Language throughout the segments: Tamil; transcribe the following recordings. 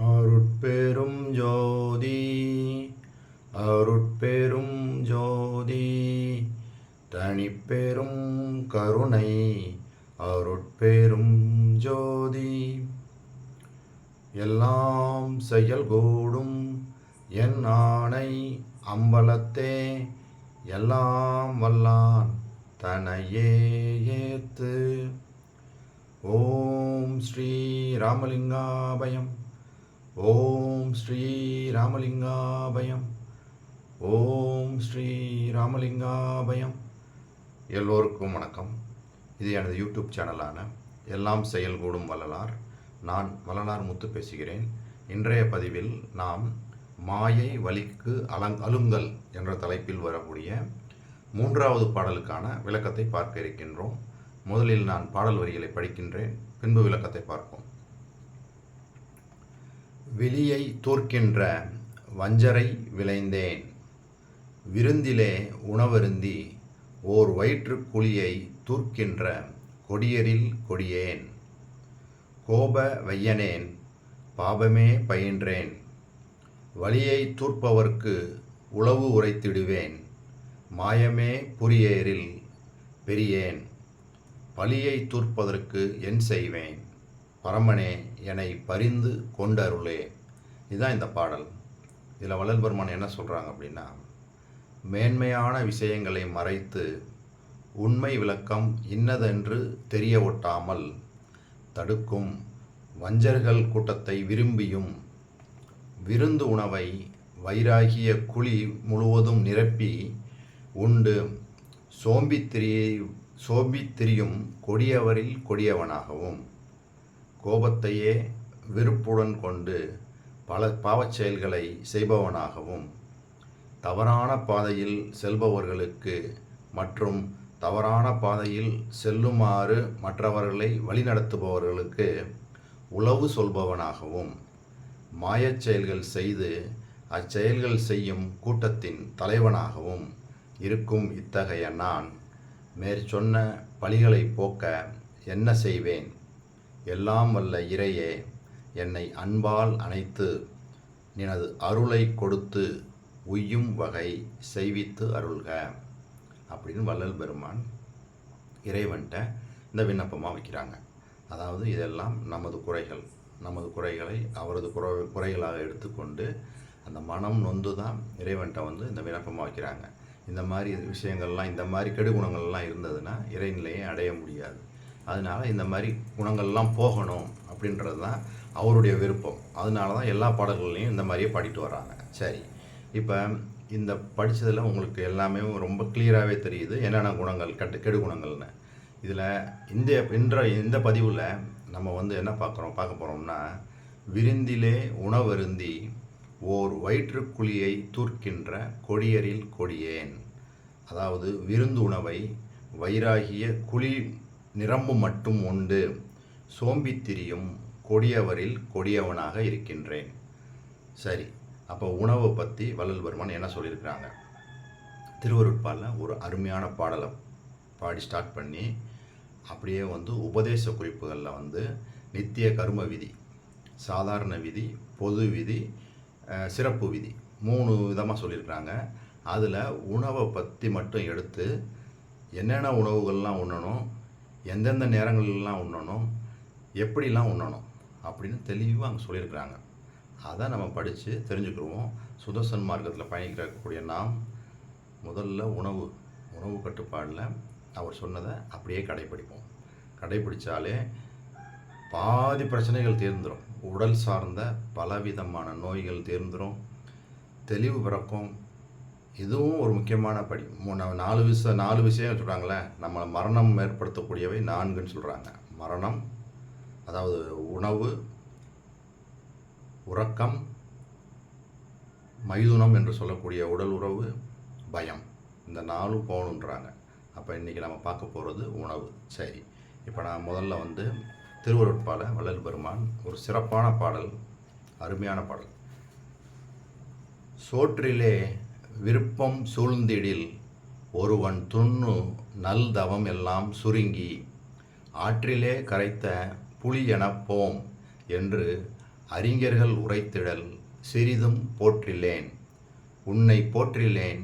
அருட்பெரும் ஜோதி அருட்பெரும் ஜோதி தனிப்பெரும் கருணை அருட்பெரும் ஜோதி எல்லாம் செயல்கூடும் என் ஆணை அம்பலத்தே எல்லாம் வல்லான் தனையே ஏத்து. ஓம் ஸ்ரீ ராமலிங்காபயம். ஓம் ஸ்ரீ ராமலிங்காபயம். ஓம் ஸ்ரீ ராமலிங்காபயம். எல்லோருக்கும் வணக்கம். இது எனது யூடியூப் சேனலான எல்லாம் செயல்கூடும் வள்ளலார். நான் வள்ளலார் முத்து பேசுகிறேன். இன்றைய பதிவில் நாம் மாயை வலிக்கு அலுங்கல் என்ற தலைப்பில் வரக்கூடிய 3வது பாடலுக்கான விளக்கத்தை பார்க்க இருக்கின்றோம். முதலில் நான் பாடல் வரிகளை படிக்கின்றேன், பின்பு விளக்கத்தை பார்ப்போம். விழியை தூர்க்கின்ற வஞ்சரை விளைந்தேன், விருந்திலே உணவருந்தி ஓர் வயிற்று குழியை தூர்க்கின்ற கொடியரில் கொடியேன். கோப வையனேன் பாபமே பயின்றேன், வழியை தூர்ப்பவர்க்கு உளவு உரைத்திடுவேன். மாயமே புரியேரில் பெரியேன், பழியை தூர்ப்பதற்கு என் செய்வேன். பரமனே என்னை பரிந்து கொண்டருளே. இதுதான் இந்த பாடல். இதில் வள்ளல் பெருமான் என்ன சொல்கிறாங்க அப்படின்னா, மேன்மையான விஷயங்களை மறைத்து உண்மை விளக்கம் இன்னதென்று தெரிய ஒட்டாமல் தடுக்கும் வஞ்சர்கள் கூட்டத்தை விரும்பியும் விருந்து உணவை வைராகிய குழி முழுவதும் நிரப்பி உண்டு சோம்பித்திரியும் கொடியவரில் கொடியவனாகவும், கோபத்தையே விருப்புடன் கொண்டு பல பாவச் செயல்களை செய்பவனாகவும், தவறான பாதையில் செல்பவர்களுக்கு மற்றும் தவறான பாதையில் செல்லுமாறு மற்றவர்களை வழிநடத்துபவர்களுக்கு உளவு சொல்பவனாகவும், மாயச் செயல்கள் செய்து அச்செயல்கள் செய்யும் கூட்டத்தின் தலைவனாகவும் இருக்கும் இத்தகைய நான் மேற்சொன்ன பழிகளை போக்க என்ன செய்வேன்? எல்லாம் வல்ல இறையே, என்னை அன்பால் அணைத்து நினது அருளை கொடுத்து உய்யும் வகை செய்வித்து அருள்க அப்படின்னு வள்ளல் பெருமான் இறைவன்கிட்ட இந்த விண்ணப்பமாக வைக்கிறாங்க. அதாவது இதெல்லாம் நமது குறைகளை அவரது குறைகளாக எடுத்துக்கொண்டு அந்த மனம் நொந்து தான் இறைவன்கிட்ட இந்த விண்ணப்பமாக வைக்கிறாங்க. இந்த மாதிரி விஷயங்கள்லாம், இந்த மாதிரி கெடுகுணங்கள்லாம் இருந்ததுன்னா இறைநிலையை அடைய முடியாது. அதனால் இந்த மாதிரி குணங்கள்லாம் போகணும் அப்படின்றது தான் அவருடைய விருப்பம். அதனால தான் எல்லா பாடல்கள்லையும் இந்த மாதிரியே பாடிட்டு வராங்க. சரி, இப்போ இந்த படித்ததில் உங்களுக்கு எல்லாமே ரொம்ப கிளியராகவே தெரியுது என்னென்ன குணங்கள் கெடு குணங்கள்னு. இதில் இந்த பதிவில் நம்ம என்ன பார்க்க போகிறோம்னா, விருந்திலே உணவருந்தி ஓர் வயிற்றுக்குழியை தூர்க்கின்ற கொடியரில் கொடியேன். அதாவது விருந்து உணவை வைராகிய குழி நிரம்பு மட்டும் உண்டு சோம்பித்திரியும் கொடியவரில் கொடியவனாக இருக்கின்றேன். சரி, அப்போ உணவை பற்றி வள்ளல் பெருமான் என்ன சொல்லியிருக்கிறாங்க? திருவருட்பாலில் ஒரு அருமையான பாடலை பாடி ஸ்டார்ட் பண்ணி அப்படியே உபதேச குறிப்புகளில் நித்திய கர்ம விதி, சாதாரண விதி, பொது விதி, சிறப்பு விதி 3 விதமாக சொல்லியிருக்கிறாங்க. அதில் உணவை பற்றி மட்டும் எடுத்து என்னென்ன உணவுகள்லாம் உண்ணணும், எந்தெந்த நேரங்கள்லாம் உண்ணணும், எப்படிலாம் உண்ணணும் அப்படின்னு தெளிவாக அங்கே சொல்லியிருக்கிறாங்க. அதை நம்ம படித்து தெரிஞ்சுக்கிடுவோம். சுதர்சன் மார்க்கத்தில் பயணிக்கக்கூடிய நாம் முதல்ல உணவு கட்டுப்பாடில் அவர் சொன்னதை அப்படியே கடைப்பிடிச்சாலே பாதி பிரச்சனைகள் தீர்ந்துடும். உடல் சார்ந்த பலவிதமான நோய்கள் தீர்ந்துடும், தெளிவு பிறக்கும். இதுவும் ஒரு முக்கியமான படி. 4 விஷயம் சொல்கிறாங்களே, நம்மளை மரணம் ஏற்படுத்தக்கூடியவை 4ன்னு சொல்கிறாங்க. மரணம், அதாவது உணவு, உறக்கம், மைதுனம் என்று சொல்லக்கூடிய உடல் உறவு, பயம், இந்த 4 போகணுன்றாங்க. அப்போ இன்றைக்கி நம்ம பார்க்க போகிறது உணவு. சரி, இப்போ நான் முதல்ல திருவருட்பால வள்ளல் பெருமான் ஒரு சிறப்பான பாடல், அருமையான பாடல். சோற்றிலே விருப்பம் சூழ்ந்திடில் ஒருவன் துண்ணு நல் தவம் எல்லாம் சுருங்கி ஆற்றிலே கரைத்த புலி எனப்போம் என்று அறிஞர்கள் உரைத்திடல் சிறிதும் போற்றிலேன். உன்னை போற்றிலேன்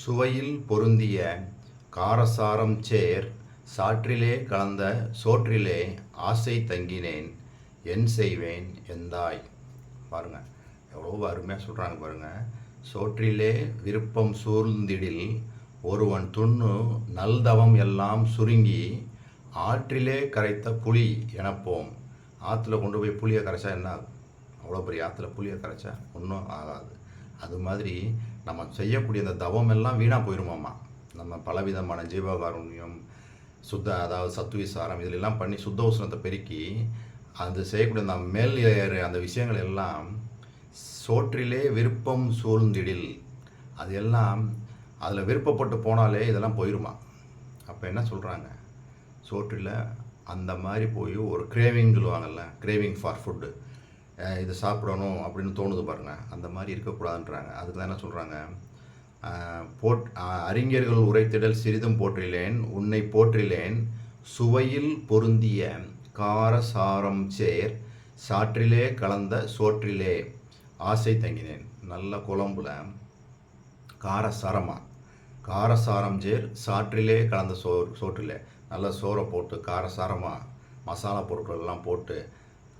சுவையில் பொருந்திய காரசாரம் சேர் சாற்றிலே கலந்த சோற்றிலே ஆசை தங்கினேன் என் செய்வேன் எந்தாய். பாருங்கள் எவ்வளோ அருமையாக சொல்கிறாங்க பாருங்கள். சோற்றிலே விருப்பம் சூழ்ந்திடில் ஒருவன் துண்ணு நல்தவம் எல்லாம் சுருங்கி ஆற்றிலே கரைத்த புளி எனப்போம். ஆற்றுல கொண்டு போய் புளியை கரைச்சா என்ன ஆகும்? அவ்வளோ பெரிய ஆற்றுல புளியை கரைச்சா ஒன்றும் ஆகாது. அது மாதிரி நம்ம செய்யக்கூடிய அந்த தவம் எல்லாம் வீணாக போயிடுமாம்மா. நம்ம பலவிதமான ஜீவகாருண்யம் அதாவது சத்துவிசாரம் இதிலெல்லாம் பண்ணி சுத்த உஷ்ணத்தை பெருக்கி அது செய்யக்கூடிய அந்த மேல் அந்த விஷயங்கள் எல்லாம் சோற்றிலே விருப்பம் சூழ்ந்திடில் அது எல்லாம் அதில் விருப்பப்பட்டு போனாலே இதெல்லாம் போயிடுமா. அப்போ என்ன சொல்கிறாங்க, சோற்றில் அந்த மாதிரி போய் ஒரு கிரேவிங் சொல்லுவாங்கள்ல, கிரேவிங் ஃபார் ஃபுட்டு, இது சாப்பிடணும் அப்படின்னு தோணுது பாருங்கள், அந்த மாதிரி இருக்கக்கூடாதுன்றாங்க. அதுக்கு தான் என்ன சொல்கிறாங்க, அறிஞர்கள் உரைத்திடல் சிறிதும் போற்றிலேன் உன்னை போற்றிலேன் சுவையில் பொருந்திய காரசாரம் சேர் சாற்றிலே கலந்த சோற்றிலே ஆசை தங்கினேன். நல்ல குழம்புல காரசாரம் சேர் சாற்றிலே கலந்த சோற்றிலே நல்ல சோறை போட்டு காரசாரமாக மசாலா பொருட்கள் எல்லாம் போட்டு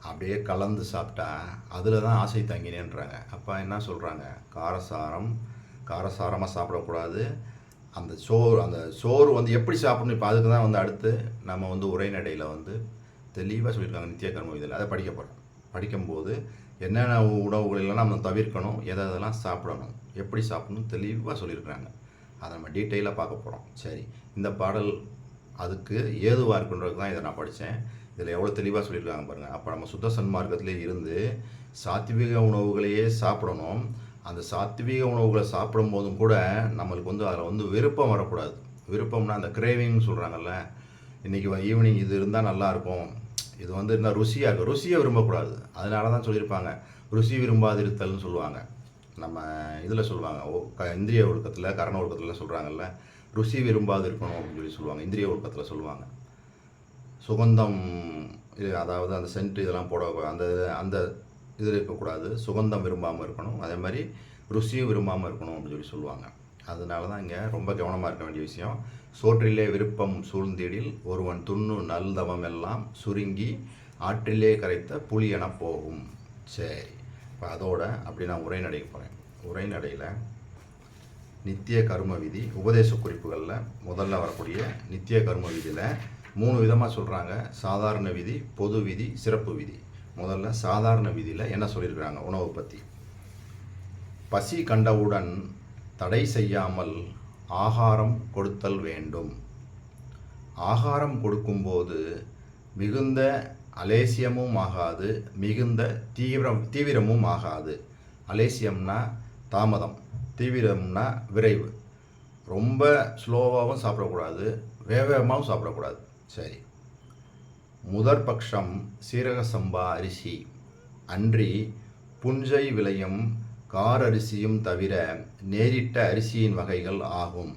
அப்படியே கலந்து சாப்பிட்டா அதில் தான் ஆசை தங்கினேன்றாங்க. அப்போ என்ன சொல்கிறாங்க, காரசாரமாக சாப்பிடக்கூடாது. அந்த சோறு வந்து எப்படி சாப்பிடணும், இப்போ அதுக்கு தான் வந்து அடுத்து நம்ம வந்து உரைநடையில் வந்து தெளிவாக சொல்லியிருக்காங்க நித்திய கர்ம விதியில். அதை படிக்க போகிறோம். படிக்கும்போது என்னென்ன உணவுகளெல்லாம் நம்ம தவிர்க்கணும், எதெல்லாம் சாப்பிடணும், எப்படி சாப்பிடணும் தெளிவாக சொல்லியிருக்கிறாங்க. அதை நம்ம டீட்டெயிலாக பார்க்க போகிறோம். சரி, இந்த பாடல் அதுக்கு ஏதுவாக இருக்குன்றதுக்கு தான் இதை நான் படித்தேன். இதில் எவ்வளோ தெளிவாக சொல்லியிருக்காங்க பாருங்கள். அப்போ நம்ம சுத்த சன்மார்க்கத்திலே இருந்து சாத்விக உணவுகளையே சாப்பிடணும். அந்த சாத்விக உணவுகளை சாப்பிடும் போதும் கூட நம்மளுக்கு வந்து அதில் வந்து விருப்பம் வரக்கூடாது. விருப்பம்னா அந்த கிரேவிங்னு சொல்கிறாங்கல்ல, இன்றைக்கி ஈவினிங் இது இருந்தால் நல்லாயிருக்கும், இது வந்து என்ன ருசியாக இருக்கும், ருசியை விரும்பக்கூடாது. அதனால தான் சொல்லியிருப்பாங்க ருசி விரும்பாதிருத்தல்னு சொல்லுவாங்க. நம்ம இதில் சொல்லுவாங்க இந்திரிய ஒழுக்கத்தில் கரண ஒழுக்கத்தில் சொல்கிறாங்கல்ல, ருசி விரும்பாது இருக்கணும் அப்படின்னு சொல்லி சொல்லுவாங்க. இந்திரிய ஒழுக்கத்தில் சொல்லுவாங்க. சுகந்தம் அதாவது அந்த சென்ட் இதெல்லாம் போட அந்த அந்த இது இருக்கக்கூடாது, சுகந்தம் விரும்பாமல் இருக்கணும். அதே மாதிரி ருசியும் விரும்பாமல் இருக்கணும் அப்படின்னு சொல்லி சொல்லுவாங்க. அதனால தான் இங்கே ரொம்ப கவனமாக இருக்க வேண்டிய விஷயம். சோற்றிலே விருப்பம் சூழ்ந்திடில் ஒருவன் துண்ணு நல்தவம் எல்லாம் சுருங்கி ஆற்றிலே கரைத்த புளி என போகும். சரி, இப்போ அதோட அப்படி நான் உரைநடைக்கு போகிறேன். உரைநடையில் நித்திய கர்ம விதி உபதேச குறிப்புகளில் முதல்ல வரக்கூடிய நித்திய கர்ம விதியில் 3 விதமாக சொல்கிறாங்க. சாதாரண விதி, பொது விதி, சிறப்பு விதி. முதல்ல சாதாரண விதியில் என்ன சொல்லியிருக்கிறாங்க உணவை பற்றி. பசி கண்டவுடன் தடை செய்யாமல் ஆகாரம் கொடுத்தல் வேண்டும். ஆகாரம் கொடுக்கும்போது மிகுந்த அலேசியமும் ஆகாது, மிகுந்த தீவிரமும் ஆகாது. அலேசியம்னா தாமதம், தீவிரம்னா விரைவு. ரொம்ப ஸ்லோவாகவும் சாப்பிடக்கூடாது, வேகமாகவும் சாப்பிடக்கூடாது. சரி, முதற்பட்சம் சீரக சம்பா அரிசி அன்றி புஞ்சை விளையும் கார் அரிசியும் தவிர நேரிட்ட அரிசியின் வகைகள் ஆகும்.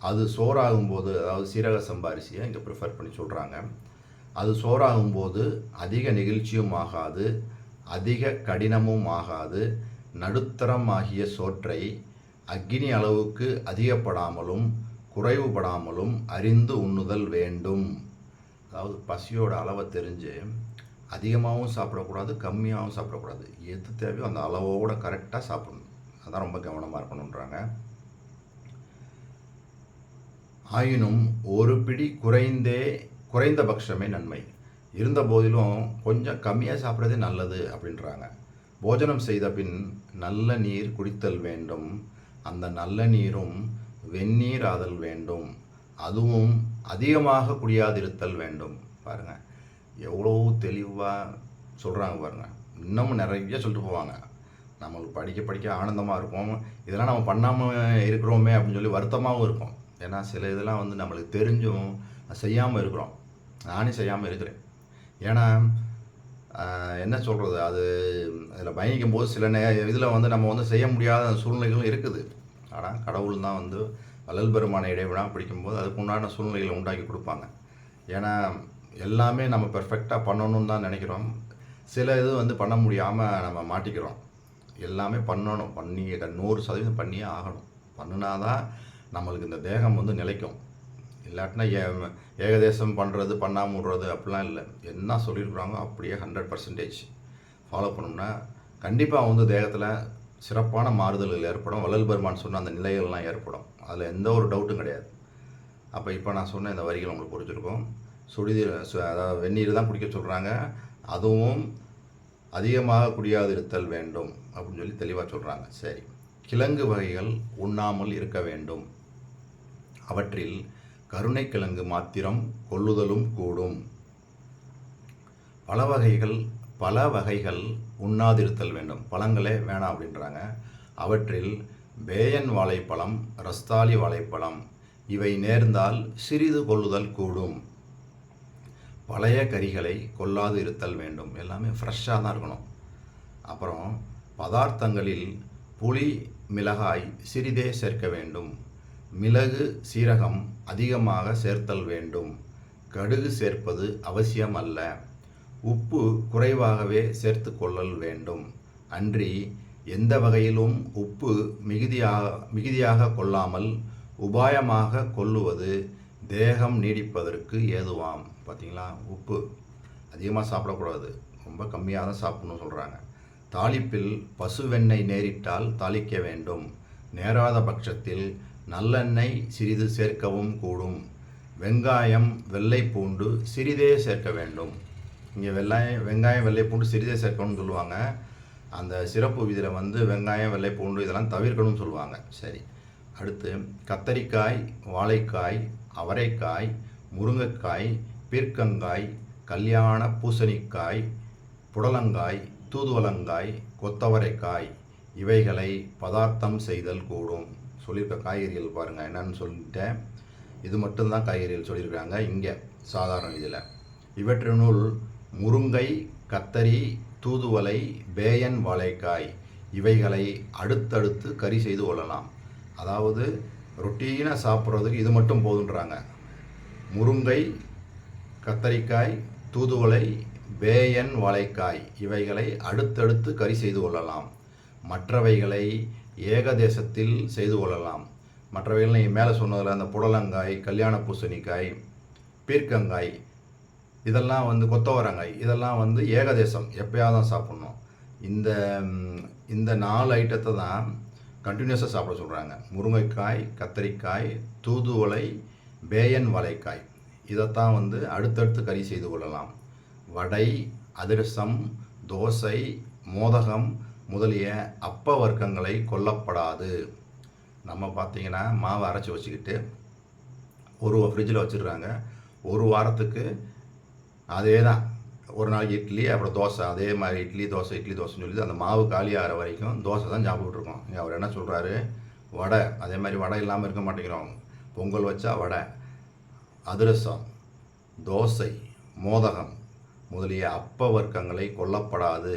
அது சோறாகும்போது, அதாவது சீரக சம்பா அரிசியை இங்கே ப்ரிஃபர் பண்ணி சொல்கிறாங்க, அது சோறாகும்போது அதிக நெகிழ்ச்சியும் ஆகாது, அதிக கடினமும் ஆகாது. நடுத்தரம் ஆகிய சோற்றை அக்கினி அளவுக்கு அதிகப்படாமலும் குறைவுபடாமலும் அறிந்து உண்ணுதல் வேண்டும். அதாவது பசியோட அளவை தெரிஞ்சு அதிகமாகவும் சாப்பிடக்கூடாது, கம்மியாகவும் சாப்பிடக்கூடாது. எது தேவையோ அந்த அளவோடு கரெக்டாக சாப்பிடணும். அதான் ரொம்ப கவனமாக இருக்கணுன்றாங்க. ஆயினும் ஒரு பிடி குறைந்தபட்சமே நன்மை. இருந்த போதிலும் கொஞ்சம் கம்மியாக சாப்பிட்றதே நல்லது அப்படின்றாங்க. போஜனம் செய்த பின் நல்ல நீர் குடித்தல் வேண்டும். அந்த நல்ல நீரும் வெந்நீர் ஆதல் வேண்டும். அதுவும் அதிகமாக குடியாதிருத்தல் வேண்டும். பாருங்கள் எவ்வளோ தெளிவாக சொல்கிறாங்க பாருங்கள். இன்னமும் நிறைய சொல்லிட்டு போவாங்க. நம்மளுக்கு படிக்க ஆனந்தமாக இருக்கும். இதெல்லாம் நம்ம பண்ணாமல் இருக்கிறோமே அப்படின்னு சொல்லி வருத்தமாகவும் இருக்கும். ஏன்னா சில இதெல்லாம் வந்து நம்மளுக்கு தெரிஞ்சும் செய்யாமல் இருக்கிறோம். நானே செய்யாமல் இருக்கிறேன். ஏன்னா என்ன சொல்கிறது, அது அதில் பயணிக்கும் போது சில இதில் வந்து நம்ம வந்து செய்ய முடியாத சூழ்நிலைகளும் இருக்குது. ஆனால் கடவுள் தான் வந்து வள்ளல் பெருமான இடைவிழா பிடிக்கும்போது அதுக்கு உண்டான சூழ்நிலைகளை உண்டாக்கி கொடுப்பாங்க. ஏன்னா எல்லாமே நம்ம பெர்ஃபெக்டாக பண்ணணும்னு தான் நினைக்கிறோம். சில இது வந்து பண்ண முடியாமல் நம்ம மாட்டிக்கிறோம். எல்லாமே பண்ணணும், 100% பண்ணியே ஆகணும். பண்ணினாதான் நம்மளுக்கு இந்த தேகம் வந்து நிலைக்கும். இல்லாட்டினா ஏகதேசம் பண்ணுறது பண்ணாமல் விடுறது அப்படிலாம் இல்லை. என்ன சொல்லியிருக்கிறாங்க அப்படியே 100% ஃபாலோ பண்ணோம்னா கண்டிப்பாக வந்து தேகத்தில் சிறப்பான மாறுதல்கள் ஏற்படும். வள்ளல் பெருமான் சொன்ன அந்த நிலைகள்லாம் ஏற்படும். அதில் எந்த ஒரு டவுட்டும் கிடையாது. அப்போ இப்போ நான் சொன்ன இந்த வரிகள் உங்களுக்கு பிடிச்சிருக்கும். அதாவது வெந்நீர் தான் குடிக்க சொல்கிறாங்க, அதுவும் அதிகமாக குடியாதிருத்தல் வேண்டும் அப்படின்னு சொல்லி தெளிவாக சொல்கிறாங்க. சரி, கிழங்கு வகைகள் உண்ணாமல் இருக்க வேண்டும். அவற்றில் கருணைக்கிழங்கு மாத்திரம் கொள்ளுதலும் கூடும். பல வகைகள் உண்ணாதிருத்தல் வேண்டும். பழங்களே வேணாம் அப்படின்றாங்க. அவற்றில் பேயன் வாழைப்பழம், ரஸ்தாலி வாழைப்பழம் இவை நேர்ந்தால் சிறிது கொள்ளுதல் கூடும். பழைய கறிகளை கொள்ளாது இருத்தல் வேண்டும். எல்லாமே ஃப்ரெஷ்ஷாக தான் இருக்கணும். அப்புறம் பதார்த்தங்களில் புளி, மிளகாய் சிறிதே சேர்க்க வேண்டும். மிளகு, சீரகம் அதிகமாக சேர்த்தல் வேண்டும். கடுகு சேர்ப்பது அவசியம் அல்ல. உப்பு குறைவாகவே சேர்த்து கொள்ளல் வேண்டும். அன்றி எந்த வகையிலும் உப்பு மிகுதியாக கொள்ளாமல் உபாயமாக கொள்ளுவது தேகம் நீடிப்பதற்கு ஏதுவாம். பார்த்தீங்களா, உப்பு அதிகமாக சாப்பிடக்கூடாது, ரொம்ப கம்மியாக தான் சாப்பிடணும்னு சொல்கிறாங்க. தாளிப்பில் பசுவெண்ணெய் நேரிட்டால் தாளிக்க வேண்டும். நேராத பட்சத்தில் நல்லெண்ணெய் சிறிது சேர்க்கவும் கூடும். வெங்காயம், வெள்ளை பூண்டு சிறிதே சேர்க்க வேண்டும். இங்கே வெங்காயம், வெள்ளை பூண்டு சிறிதே சேர்க்கணும்னு சொல்லுவாங்க. அந்த சிறப்பு விதியில் வந்து வெங்காயம், வெள்ளை பூண்டு இதெல்லாம் தவிர்க்கணும்னு சொல்லுவாங்க. சரி, அடுத்து கத்தரிக்காய், வாழைக்காய், அவரைக்காய், முருங்கைக்காய், பீர்க்கங்காய், கல்யாண பூசணிக்காய், புடலங்காய், தூதுவளங்காய், கொத்தவரைக்காய் இவைகளை பதார்த்தம் செய்தல் கூடும். சொல்லியிருக்க காய்கறிகள் பாருங்கள் என்னன்னு சொல்லிட்டேன். இது மட்டும்தான் காய்கறிகள் சொல்லியிருக்காங்க இங்கே சாதாரண இதில். இவற்றினுள் முருங்கை, கத்தரி, தூதுவளை, பேயன் வாழைக்காய் இவைகளை அடுத்தடுத்து கறி செய்து கொள்ளலாம். அதாவது ரொட்டீனாக சாப்பிட்றதுக்கு இது மட்டும் போதுன்றாங்க. முருங்கை, கத்தரிக்காய், தூதுவளை, பேயன் வாழைக்காய் இவைகளை அடுத்தடுத்து கறி செய்து கொள்ளலாம். மற்றவைகளை ஏகதேசத்தில் செய்து கொள்ளலாம். மற்றவைகள் நீங்கள் மேலே சொன்னதில் அந்த புடலங்காய், கல்யாண பூசணிக்காய், பீர்க்கங்காய் இதெல்லாம் வந்து கொத்தவரங்காய் இதெல்லாம் வந்து ஏகதேசம் எப்போயாவது தான் சாப்பிட்ணும். இந்த 4 ஐட்டத்தை தான் கண்டினியூஸாக சாப்பிட சொல்கிறாங்க. முருங்கைக்காய், கத்தரிக்காய், தூதுவளை, பேயன் வாழைக்காய் இதைத்தான் வந்து அடுத்தடுத்து கறி செய்து கொள்ளலாம். வடை, அதிரசம், தோசை, மோதகம் முதலிய அப்ப வர்க்கங்களை கொல்லப்படாது. நம்ம பார்த்திங்கன்னா மாவை அரைச்சி வச்சுக்கிட்டு ஃப்ரிட்ஜில் வச்சுருக்காங்க. ஒரு வாரத்துக்கு அதே தான். ஒரு நாளைக்கு இட்லி, அப்புறம் தோசை, அதே மாதிரி இட்லி தோசைன்னு சொல்லி அந்த மாவு காலி ஆகிற வரைக்கும் தோசை தான் சாப்பிட்டுருக்கோம். அவர் என்ன சொல்கிறாரு, வடை, அதே மாதிரி வடை இல்லாமல் இருக்க மாட்டேங்கிறோம். பொங்கல் வச்சா வடை, அதிரசம், தோசை, மோதகம் முதலிய அப்ப வர்க்கங்களை கொல்லப்படாது.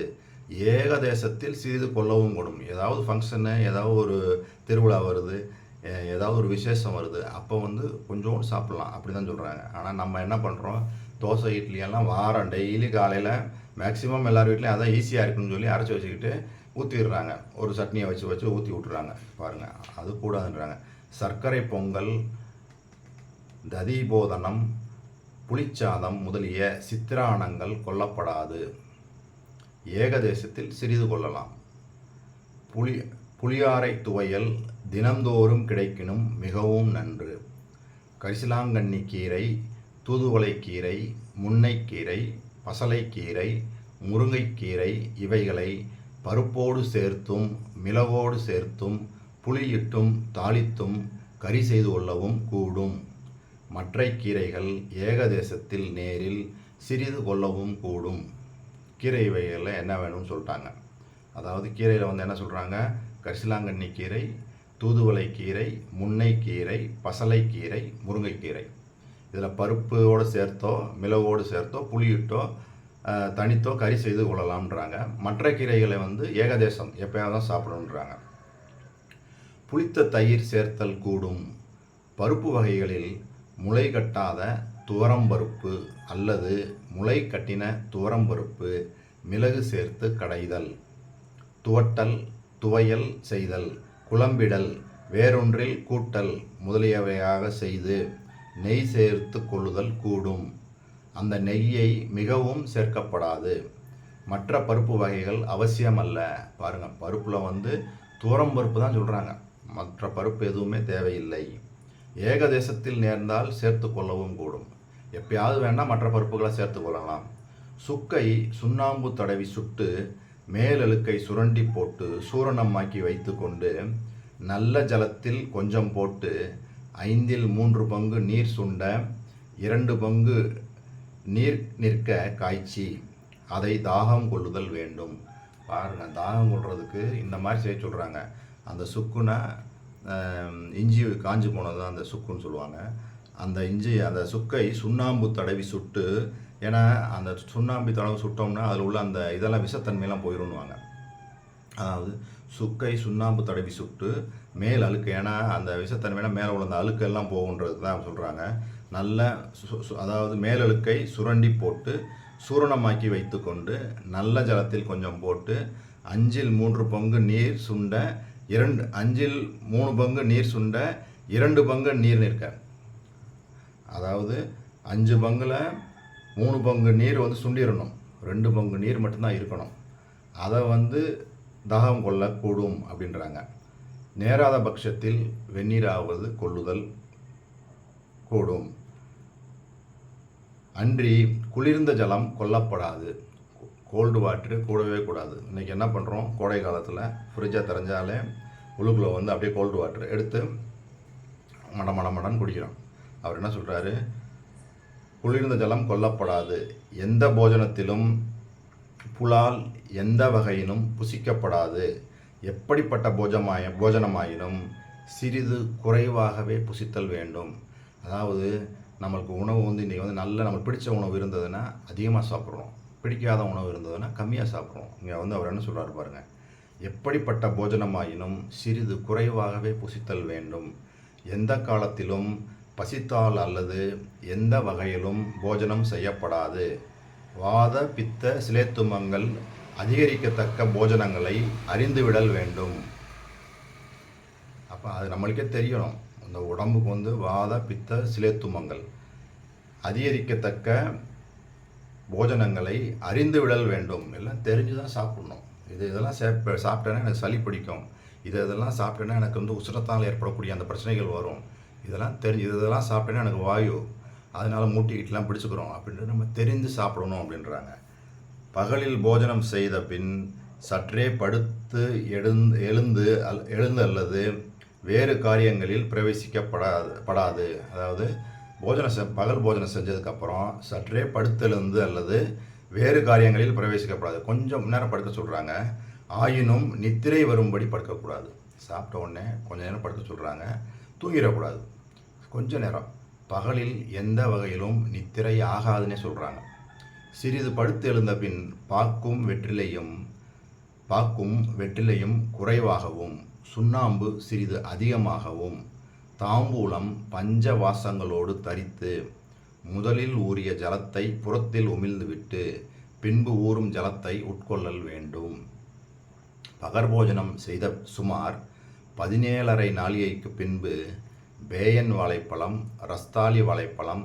ஏகதேசத்தில் சிறிது கொல்லவும் கூடும். ஏதாவது ஃபங்க்ஷனு, ஏதாவது ஒரு திருவிழா வருது, ஏதாவது ஒரு விசேஷம் வருது, அப்போ வந்து கொஞ்சோண்டு சாப்பிட்லாம் அப்படி தான் சொல்கிறாங்க. ஆனால் நம்ம என்ன பண்ணுறோம், தோசை, இட்லியெல்லாம் வாரம் டெய்லி காலையில் மேக்ஸிமம் எல்லார் வீட்லேயும் அதான் ஈஸியாக இருக்குன்னு சொல்லி அரைச்சி வச்சுக்கிட்டு ஊற்றிடுறாங்க. ஒரு சட்னியை வச்சு ஊற்றி விட்டுறாங்க. பாருங்கள், அது கூடாதுன்றாங்க. சர்க்கரை பொங்கல், ததிபோதனம், புளிச்சாதம் முதலிய சித்திரானங்கள் கொல்லப்படாது. ஏகதேசத்தில் சிறிது கொள்ளலாம். புளியாரை துவையல் தினந்தோறும் கிடைக்கினும் மிகவும் நன்று. கரிசலாங்கண்ணி கீரை, தூதுவளைக்கீரை, முன்னைக்கீரை, பசலைக்கீரை, முருங்கைக்கீரை இவைகளை பருப்போடு சேர்த்தும் மிளகோடு சேர்த்தும் புளியிட்டும் தாளித்தும் கறி செய்து கொள்ளவும் கூடும். மற்ற கீரைகள் ஏகதேசத்தில் நேரில் சிறிது கொள்ளவும் கூடும். கீரை வகைகளில் என்ன வேணும்னு சொல்லிட்டாங்க. அதாவது கீரையில் வந்து என்ன சொல்கிறாங்க, கரிசலாங்கண்ணி கீரை, தூதுவளை கீரை, முன்னைக்கீரை, பசலைக்கீரை, முருங்கைக்கீரை இதில் பருப்போடு சேர்த்தோ மிளகோடு சேர்த்தோ புளியிட்டோ தனித்தோ கறி செய்து கொள்ளலாம்ன்றாங்க. மற்ற கீரைகளை வந்து ஏகதேசம் எப்போயாவது தான் சாப்பிடணுன்றாங்க. புளித்த தயிர் சேர்த்தல் கூடும். பருப்பு வகைகளில் முளை கட்டாத துவரம்பருப்பு அல்லது முளை கட்டின துவரம்பருப்பு மிளகு சேர்த்து கடைதல், துவட்டல், துவையல் செய்தல், குழம்பிடல், வேறொன்றில் கூட்டல் முதலியவையாக செய்து நெய் சேர்த்து கொள்ளுதல் கூடும். அந்த நெய்யை மிகவும் சேர்க்கப்படாது. மற்ற பருப்பு வகைகள் அவசியமல்ல. பாருங்கள், பருப்பில் வந்து துவரம் பருப்பு தான் சொல்கிறாங்க, மற்ற பருப்பு எதுவுமே தேவையில்லை. ஏகதேசத்தில் நேர்ந்தால் சேர்த்து கொள்ளவும் கூடும். எப்பயாவது வேணால் மற்ற பருப்புகளை சேர்த்து கொள்ளலாம். சுக்கை சுண்ணாம்பு தடவி சுட்டு மேலெழுக்கை சுரண்டி போட்டு சூரணமாக்கி வைத்து கொண்டு நல்ல ஜலத்தில் கொஞ்சம் போட்டு 3/5 பங்கு நீர் சுண்ட 2 பங்கு நீர் நிற்க காய்ச்சி அதை தாகம் கொள்ளுதல் வேண்டும். பாருங்கள், தாகம் கொள்றதுக்கு இந்த மாதிரி செய்ய சொல்கிறாங்க. அந்த சுக்குனா இஞ்சி காஞ்சி போனது தான் அந்த சுக்குன்னு சொல்லுவாங்க. அந்த சுக்கை சுண்ணாம்பு தடவி சுட்டு, ஏன்னா அந்த சுண்ணாம்பு தடவை சுட்டோம்னா அதில் உள்ள அந்த இதெல்லாம் விஷத்தன்மையெல்லாம் போயிடும்னுவாங்க. அதாவது சுக்கை சுண்ணாம்பு தடவி சுட்டு மேல் அழுக்கு, ஏன்னா அந்த விஷத்தன்மைனா மேலே உள்ள அந்த அழுக்கெல்லாம் போகுன்றது தான் சொல்கிறாங்க. நல்ல அதாவது மேலழுக்கை சுரண்டி போட்டு சூரணமாக்கி வைத்து கொண்டு நல்ல ஜலத்தில் கொஞ்சம் போட்டு 3/5 பங்கு நீர் சுண்ட 3 பங்கு நீர் சுண்ட 2 பங்கு நீர் நிற்க. அதாவது 5 பங்கில் 3 பங்கு நீர் வந்து சுண்டிடணும், 2 பங்கு நீர் மட்டும்தான் இருக்கணும். அதை வந்து தாகம் கொள்ளக்கூடும் அப்படின்றாங்க. நேராத பட்சத்தில் வெந்நீராவது கொள்ளுதல் கூடும். அன்றி குளிர்ந்த ஜலம் கொல்லப்படாது. கோல்டு வாட்ரு கூடவே கூடாது. இன்றைக்கி என்ன பண்ணுறோம், கோடை காலத்தில் ஃப்ரிட்ஜை திறஞ்சாலே உள்ளுக்குள்ளே வந்து அப்படியே கோல்டு வாட்ரு எடுத்து மடன்னு குடிக்கிறோம். அவர் என்ன சொல்கிறாரு, குளிர்ந்த ஜலம் கொல்லப்படாது. எந்த போஜனத்திலும் புலால் எந்த வகையினும் புசிக்கப்படாது. எப்படிப்பட்ட போஜனமாயினும் சிறிது குறைவாகவே புசித்தல் வேண்டும். அதாவது நம்மளுக்கு உணவு வந்து இன்றைக்கி வந்து நல்ல நம்மளுக்கு பிடிச்ச உணவு இருந்ததுன்னா அதிகமாக சாப்பிட்றோம், பிடிக்காத உணவு இருந்ததுன்னா கம்மியாக சாப்பிட்றோம். இங்கே வந்து அவர் என்ன சொல்கிறாரு பாருங்கள், எப்படிப்பட்ட போஜனமாயினும் சிறிது குறைவாகவே புசித்தல் வேண்டும். எந்த காலத்திலும் பசித்தால் அல்லது எந்த வகையிலும் போஜனம் செய்யப்படாது. வாத பித்த சிலேத்துமங்கள் அதிகரிக்கத்தக்க போஜனங்களை அறிந்துவிடல் வேண்டும். அப்போ அது நம்மளுக்கே தெரியணும், இந்த உடம்புக்கு வந்து வாத பித்த சிலேத்துமங்கள் அதிகரிக்கத்தக்க போஜனங்களை அறிந்துவிடல் வேண்டும். எல்லாம் தெரிஞ்சு தான் சாப்பிட்ணும். இதெல்லாம் சாப்பிட்டேன்னா எனக்கு சளி பிடிக்கும், இதெல்லாம் சாப்பிட்டேன்னா எனக்கு வந்து உஷ்ணத்தால் ஏற்படக்கூடிய அந்த பிரச்சனைகள் வரும், இதெல்லாம் சாப்பிட்டேன்னா எனக்கு வாயு, அதனால் மூட்டிக்கிட்டலாம் பிடிச்சிக்கிறோம் அப்படின்ட்டு நம்ம தெரிந்து சாப்பிடணும் அப்படின்றாங்க. பகலில் போஜனம் செய்த பின் சற்றே படுத்து எழுந்து அல்லது வேறு காரியங்களில் பிரவேசிக்கப்படாது. அதாவது பகல் போஜனம் செஞ்சதுக்கப்புறம் சற்றே படுத்தெழுந்து அல்லது வேறு காரியங்களில் பிரவேசிக்கப்படாது. கொஞ்சம் நேரம் படுக்க சொல்கிறாங்க. ஆயினும் நித்திரை வரும்படி படுக்கக்கூடாது. சாப்பிட்ட உடனே கொஞ்சம் நேரம் படுக்க சொல்கிறாங்க, தூங்கிடக்கூடாது. கொஞ்ச நேரம் பகலில் எந்த வகையிலும் நித்திரை ஆகாதுன்னே சொல்கிறாங்க. சிறிது படுத்து எழுந்த பின் பாக்கும் வெற்றிலையும் குறைவாகவும் சுண்ணாம்பு சிறிது அதிகமாகவும் தாம்பூலம் பஞ்சவாசங்களோடு தரித்து முதலில் ஊறிய ஜலத்தை புறத்தில் உமிழ்ந்துவிட்டு பின்பு ஊறும் ஜலத்தை உட்கொள்ளல் வேண்டும். பகற்போஜனம் செய்த சுமார் 17.5 நாழிகைக்கு பின்பு பேயன் வாழைப்பழம், ரஸ்தாலி வாழைப்பழம்,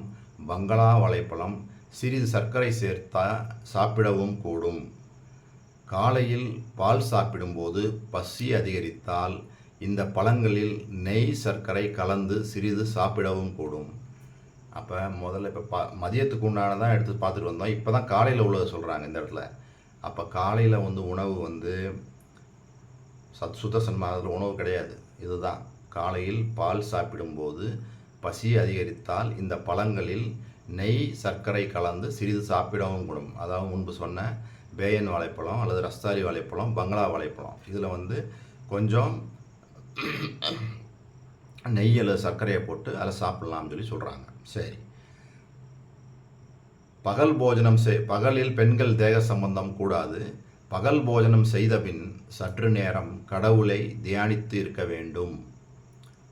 பங்களா வாழைப்பழம் சிறிது சர்க்கரை சேர்த்தா சாப்பிடவும் கூடும். காலையில் பால் சாப்பிடும்போது பசி அதிகரித்தால் இந்த பழங்களில் நெய் சர்க்கரை கலந்து சிறிது சாப்பிடவும் கூடும். அப்போ முதல்ல இப்போ மதியத்துக்கு உண்டானதான் எடுத்து பார்த்துட்டு வந்தோம். இப்போ தான் காலையில் உள்ளதை சொல்கிறாங்க இந்த இடத்துல. அப்போ காலையில் வந்து உணவு வந்து சுத்த சன்மானத்தில் உணவு கிடையாது. இதுதான், காலையில் பால் சாப்பிடும்போது பசி அதிகரித்தால் இந்த பழங்களில் நெய் சர்க்கரை கலந்து சிறிது சாப்பிடவும் கூடும். அதாவது முன்பு சொன்ன பேயன் வாழைப்பழம் அல்லது ரஸ்தாலி வாழைப்பழம், பங்களா வாழைப்பழம், இதில் வந்து கொஞ்சம் நெய் அல்லது சர்க்கரையை போட்டு அதில் சாப்பிட்லாம்னு சொல்கிறாங்க. சரி, பகலில் பெண்கள் தேக சம்பந்தம் கூடாது. பகல் போஜனம் செய்த பின் சற்று நேரம் கடவுளை தியானித்து இருக்க வேண்டும்.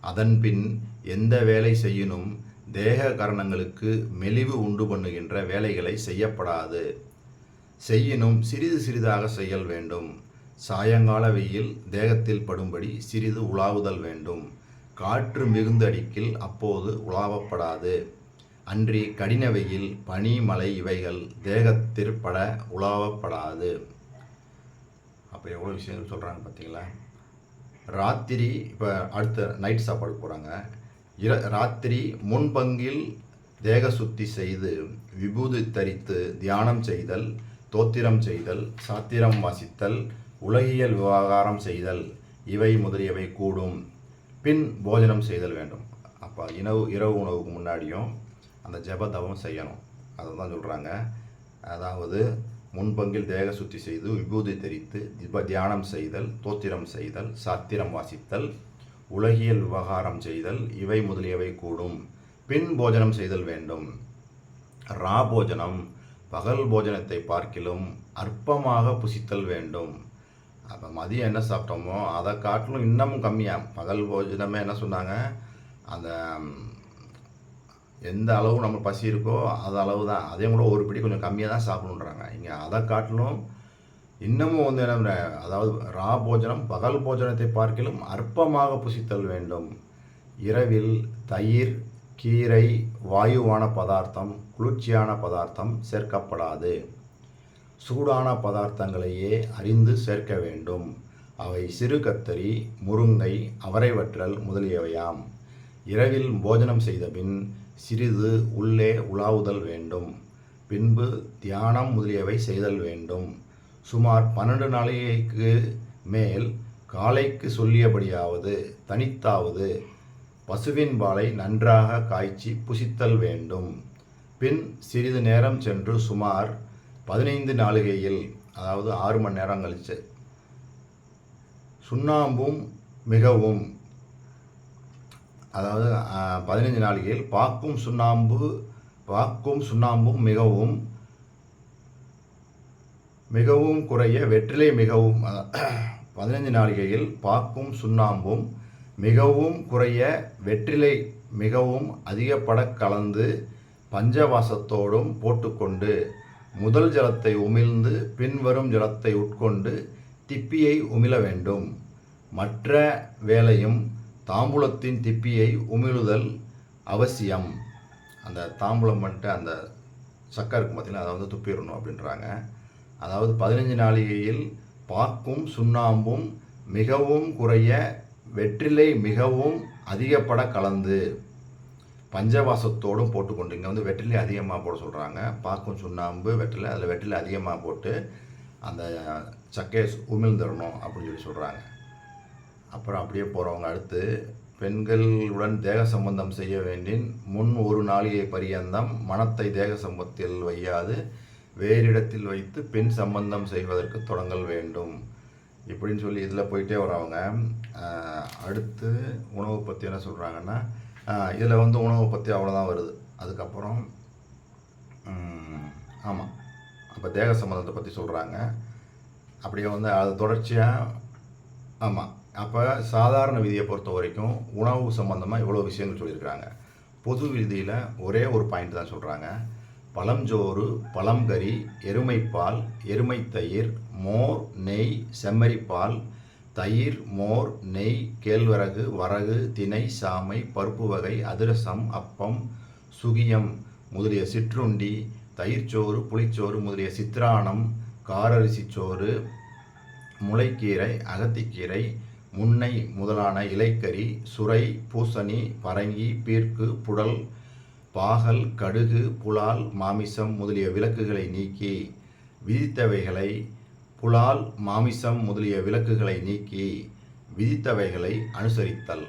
அதன்பின் எந்த வேலை செய்யினும் தேக கரணங்களுக்கு மெலிவு உண்டு பண்ணுகின்ற வேலைகளை செய்யப்படாது. செய்யினும் சிறிது சிறிதாக செய்யல் வேண்டும். சாயங்கால வெயில் தேகத்தில் படும்படி சிறிது உலாவுதல் வேண்டும். காற்று மிகுந்து அடிக்கில் அப்போது உலாவப்படாது. அன்றி கடின வெயில் பனி மழை இவைகள் தேகத்திற்பட உலாவப்படாது. அப்போ எவ்வளோ விஷயங்கள் சொல்கிறாங்க பார்த்தீங்களா. ராத்திரி இப்போ அடுத்த நைட் சாப்பாடு போகிறாங்க. ராத்திரி முன்பங்கில் தேக சுத்தி செய்து விபூதி தரித்து தியானம் செய்தல், தோத்திரம் செய்தல், சாத்திரம் வாசித்தல், உலகியல் விவகாரம் செய்தல் இவை முதலியவை கூடும். பின் போஜனம் செய்தல் வேண்டும். அப்போ இரவு உணவுக்கு முன்னாடியும் அந்த ஜபதவம் செய்யணும். அதை தான் சொல்கிறாங்க. அதாவது முன்பங்கில் தேக சுத்தி செய்து விபூதி தெரித்து தியானம் செய்தல், தோத்திரம் செய்தல், சாத்திரம் வாசித்தல், உலகியல் விவகாரம் செய்தல் இவை முதலியவை கூடும். பின் போஜனம் செய்தல் வேண்டும். ரா போஜனம் பகல் போஜனத்தை பார்க்கிலும் அற்பமாக புசித்தல் வேண்டும். அப்போ மதியம் என்ன சாப்பிட்டோமோ அதை காட்டிலும் இன்னமும் கம்மியாக. பகல் போஜனமே என்ன சொன்னாங்க, அந்த எந்த அளவு நம்ம பசி இருக்கோ அது அளவு தான். அதே கூட ஒரு பிடி கொஞ்சம் கம்மியாக தான் சாப்பிடணுன்றாங்க. இங்கே அதை காட்டிலும் இன்னமும் வந்து என்ன, அதாவது ரா போஜனம் பகல் போஜனத்தை பார்க்கிலும் அற்பமாக புசித்தல் வேண்டும். இரவில் தயிர், கீரை, வாயுவான பதார்த்தம், குளிர்ச்சியான பதார்த்தம் சேர்க்கப்படாது. சூடான பதார்த்தங்களையே அறிந்து சேர்க்க வேண்டும். அவை சிறு கத்தரி, முருங்கை, அவரை வற்றல் முதலியவையாம். இரவில் போஜனம் செய்தபின் சிறிது உள்ளே உலாவுதல் வேண்டும். பின்பு தியானம் முதலியவை செய்தல் வேண்டும். சுமார் 12 நாளிகைக்கு மேல் காலைக்கு சொல்லியபடியாவது தனித்தாவது பசுவின் பாலை நன்றாக காய்ச்சி புசித்தல் வேண்டும். பின் சிறிது நேரம் சென்று சுமார் 15 நாளிகையில், அதாவது 6 மணி நேரம் கழிச்சு, சுண்ணாம்பும் மிகவும், அதாவது 15 நாளிகையில் பாக்கும் சுண்ணாம்பும் மிகவும் குறைய வெற்றிலை மிகவும் 15 நாளிகையில் பாக்கும் சுண்ணாம்பும் மிகவும் குறைய வெற்றிலை மிகவும் அதிகப்பட கலந்து பஞ்சவாசத்தோடும் போட்டுக்கொண்டு முதல் ஜலத்தை உமிழ்ந்து பின்வரும் ஜலத்தை உட்கொண்டு திப்பியை உமிழ வேண்டும். மற்ற வேளையும் தாம்பூலத்தின் திப்பியை உமிழுதல் அவசியம். அந்த தாம்பூலம் பண்ணிட்டு அந்த சக்கரை இருக்கும் பார்த்தீங்கன்னா, அதை வந்து துப்பிடணும் அப்படின்றாங்க. அதாவது 15 நாளிகையில் பாக்கும் சுண்ணாம்பும் மிகவும் குறைய வெற்றிலை மிகவும் அதிகப்பட கலந்து பஞ்சவாசத்தோடும் போட்டுக்கொண்டு, இங்கே வந்து வெற்றிலை அதிகமாக போட சொல்கிறாங்க. பாக்கும் சுண்ணாம்பு வெற்றிலை, அதில் வெற்றிலை அதிகமாக போட்டு அந்த சக்கையை உமிழ்ந்துடணும் அப்படின்னு சொல்லி சொல்கிறாங்க. அப்புறம் அப்படியே போகிறவங்க அடுத்து, பெண்களுடன் தேக சம்பந்தம் செய்ய வேண்டின் முன் 1 நாளிகை பரியந்தம் மனத்தை தேக சம்பத்தில் வையாது வேறிடத்தில் வைத்து பெண் சம்பந்தம் செய்வதற்கு தொடங்கல் வேண்டும் இப்படின்னு சொல்லி இதில் போயிட்டே வரவங்க. அடுத்து உணவு பற்றி என்ன சொல்கிறாங்கன்னா, இதில் வந்து உணவை பற்றி அவ்வளோதான் வருது. அதுக்கப்புறம் ஆமாம், அப்போ தேக சம்பந்தத்தை பற்றி சொல்கிறாங்க. அப்படியே வந்து அது தொடர்ச்சியாக ஆமாம். அப்போ சாதாரண விதியை பொறுத்த வரைக்கும் உணவு சம்பந்தமாக இவ்வளோ விஷயங்கள் சொல்லியிருக்கிறாங்க. பொது விதியில் ஒரே ஒரு பாயிண்ட் தான் சொல்கிறாங்க. பழஞ்சோறு, பழங்கறி, எருமைப்பால், எருமை தயிர், மோர், நெய், செம்மறிப்பால், தயிர், மோர், நெய், கேழ்வரகு, வரகு, திணை, சாமை, பருப்பு வகை, அதிரசம், அப்பம், சுகியம் முதலிய சிற்றுண்டி, தயிர்ச்சோறு, புளிச்சோறு முதலிய சித்திரானம், காரரிசிச்சோறு, முளைக்கீரை, அகத்திக்கீரை, முன்னை முதலான இலைக்கறி, சுரை, பூசணி, பரங்கி, பீர்க்கு, புடல், பாகல், கடுகு, புலால், மாமிசம் முதலிய விலக்குகளை நீக்கி விதித்தவைகளை புலால், மாமிசம் முதலிய விலக்குகளை நீக்கி விதித்தவைகளை அனுசரித்தல்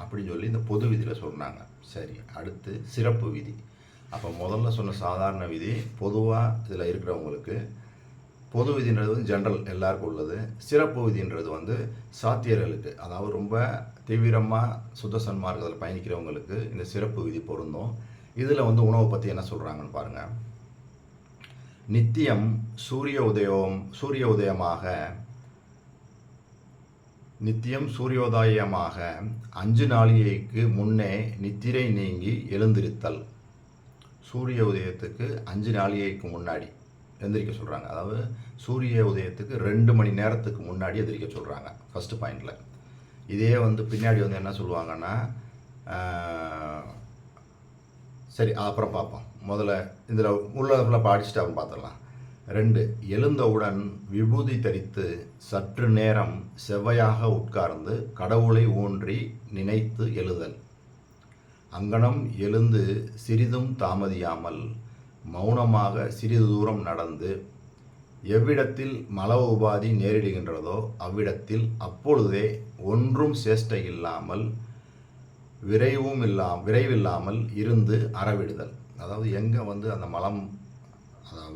அப்படின்னு சொல்லி இந்த பொது விதியில் சொன்னாங்க. சரி, அடுத்து சிறப்பு விதி. அப்போ முதல்ல சொன்ன சாதாரண விதி பொதுவாக இதில் இருக்கிறவங்களுக்கு, பொது விதின்றது வந்து ஜென்ரல் எல்லாருக்கும் உள்ளது. சிறப்பு விதின்றது வந்து சாத்தியர்களுக்கு, அதாவது ரொம்ப தீவிரமாக சுத்த சன்மார்க்கத்தில் பயணிக்கிறவங்களுக்கு இந்த சிறப்பு விதி பொருந்தும். இதில் வந்து உணவை பற்றி என்ன சொல்கிறாங்கன்னு பாருங்கள். நித்தியம் சூரிய சூரியோதயமாக 5 நாளிகைக்கு முன்னே நித்திரை நீங்கி எழுந்திருத்தல். சூரிய உதயத்துக்கு 5 நாளிகைக்கு முன்னாடி எந்திரிக்க சொல்கிறாங்க. அதாவது சூரிய உதயத்துக்கு 2 மணி நேரத்துக்கு முன்னாடி எந்திரிக்க சொல்கிறாங்க ஃபஸ்ட்டு பாயிண்டில். இதே வந்து பின்னாடி வந்து என்ன சொல்லுவாங்கன்னா, சரி அப்புறம் பார்ப்போம். முதல்ல இதில் உள்ளதுக்குள்ளே படிச்சுட்டு அப்புறம் பார்த்துடலாம். 2 எழுந்தவுடன் விபூதி தரித்து சற்று நேரம் செவ்வையாக உட்கார்ந்து கடவுளை ஊன்றி நினைத்து எழுதல். அங்கனம் எழுந்து சிறிதும் தாமதியாமல் மௌனமாக சிறிது தூரம் நடந்து எவ்விடத்தில் மல உபாதி நேரிடுகின்றதோ அவ்விடத்தில் அப்பொழுதே ஒன்றும் சேஷ்டை இல்லாமல் விரைவில்லாமல் இருந்து அறவிடுதல். அதாவது எங்கே வந்து அந்த மலம்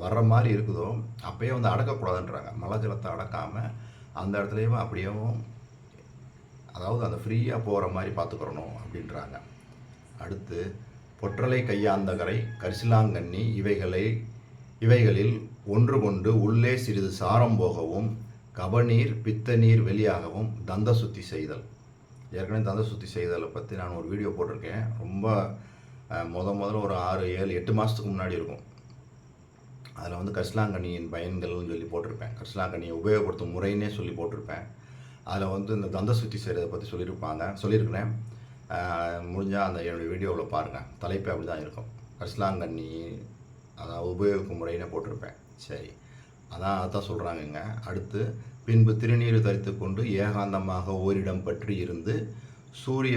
வர்ற மாதிரி இருக்குதோ அப்பயே வந்து அடக்கக்கூடாதுன்றாங்க. மல ஜலத்தை அடக்காமல் அந்த இடத்துலையும் அப்படியும் அதாவது அந்த ஃப்ரீயாக போகிற மாதிரி பார்த்துக்கிறணும் அப்படின்றாங்க. அடுத்து பொற்றலை கையாந்தகரை கரிசிலாங்கண்ணி இவைகளில் ஒன்று கொண்டு உள்ளே சிறிது சாரம் போகவும் கபநீர் பித்த நீர் வெளியாகவும் தந்த சுத்தி செய்தல். ஏற்கனவே தந்த சுத்தி செய்தலை பற்றி நான் ஒரு வீடியோ போட்டிருக்கேன். ரொம்ப முதல்ல ஒரு 6, 7, 8 மாதத்துக்கு முன்னாடி இருக்கும். அதில் வந்து கரிசலாங்கண்ணியின் பயன்கள்னு சொல்லி போட்டிருப்பேன். கரிசலாங்கண்ணியை உபயோகப்படுத்தும் முறைன்னே சொல்லி போட்டிருப்பேன். அதில் வந்து இந்த தந்த சுத்தி செய்கிறத பற்றி சொல்லியிருக்கிறேன். முடிஞ்சால் அந்த என்னுடைய வீடியோவில் பாருங்கள். தலைப்பே அப்படி தான் இருக்கும். கரிசலாங்கண்ணி அதான் உபயோகிக்கும் முறைன்னு போட்டிருப்பேன். சரி, அதான் சொல்கிறாங்கங்க. அடுத்து பின்பு திருநீர் தரித்து கொண்டு ஏகாந்தமாக ஓரிடம் பற்றி இருந்து சூரிய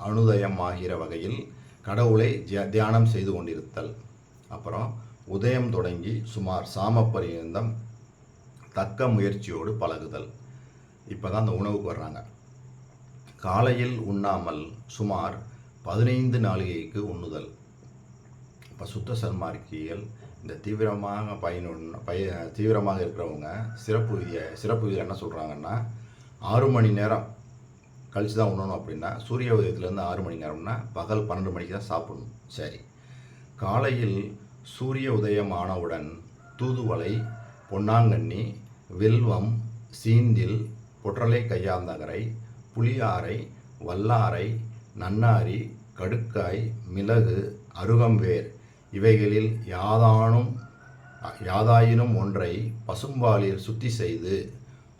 அனுதயமாகிற வகையில் கடவுளை தியானம் செய்து கொண்டிருத்தல். அப்புறம் உதயம் தொடங்கி சுமார் சாமப்பரியந்தம் தக்க முயற்சியோடு பழகுதல். இப்போ தான் அந்த உணவுக்கு வர்றாங்க. காலையில் உண்ணாமல் சுமார் 15 நாளிகைக்கு உண்ணுதல். இப்போ சுத்த சன்மார்க்கிகள் இந்த தீவிரமாக தீவிரமாக இருக்கிறவங்க சிறப்பு விதியில் என்ன சொல்கிறாங்கன்னா 6 மணி நேரம் கழித்து தான் உண்ணணும். அப்படின்னா சூரிய உதயத்துலேருந்து 6 மணி நேரம்னா பகல் 12 மணிக்கு தான் சாப்பிடணும். சரி, காலையில் சூரிய உதயம் ஆனவுடன் தூதுவளை, பொன்னாங்கண்ணி, வில்வம், சீந்தில், பொற்றலை கையாந்தகரை, புளியாரை, வல்லாரை, நன்னாரி, கடுக்காய், மிளகு, அருகம்பேர் இவைகளில் யாதாயினும் ஒன்றை பசும்பாலில் சுத்தி செய்து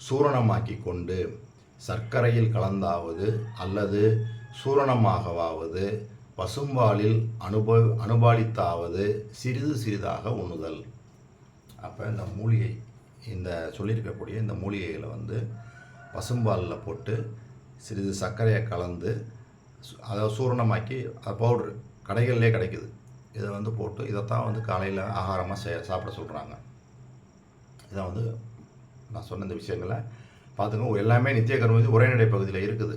சூரணமாக்கி கொண்டு சர்க்கரையில் கலந்தாவது அல்லது சூரணமாகவாவது பசும்பாலில் அனுபாலித்தாவது சிறிது சிறிதாக உண்ணுதல். அப்போ இந்த மூலிகை இந்த சொல்லியிருக்கக்கூடிய இந்த மூலிகைகளை வந்து பசும்பாலில் போட்டு சிறிது சர்க்கரையை கலந்து அதை சூரணமாக்கி பவுட்ரு கடைகளிலே கிடைக்குது. இதை வந்து போட்டு இதைத்தான் வந்து காலையில் ஆகாரமாக சாப்பிட சொல்கிறாங்க. இதை வந்து நான் சொன்ன இந்த விஷயங்களை பார்த்துக்கோங்க. எல்லாமே நித்திய கர்ம உரைநடை பகுதியில் இருக்குது.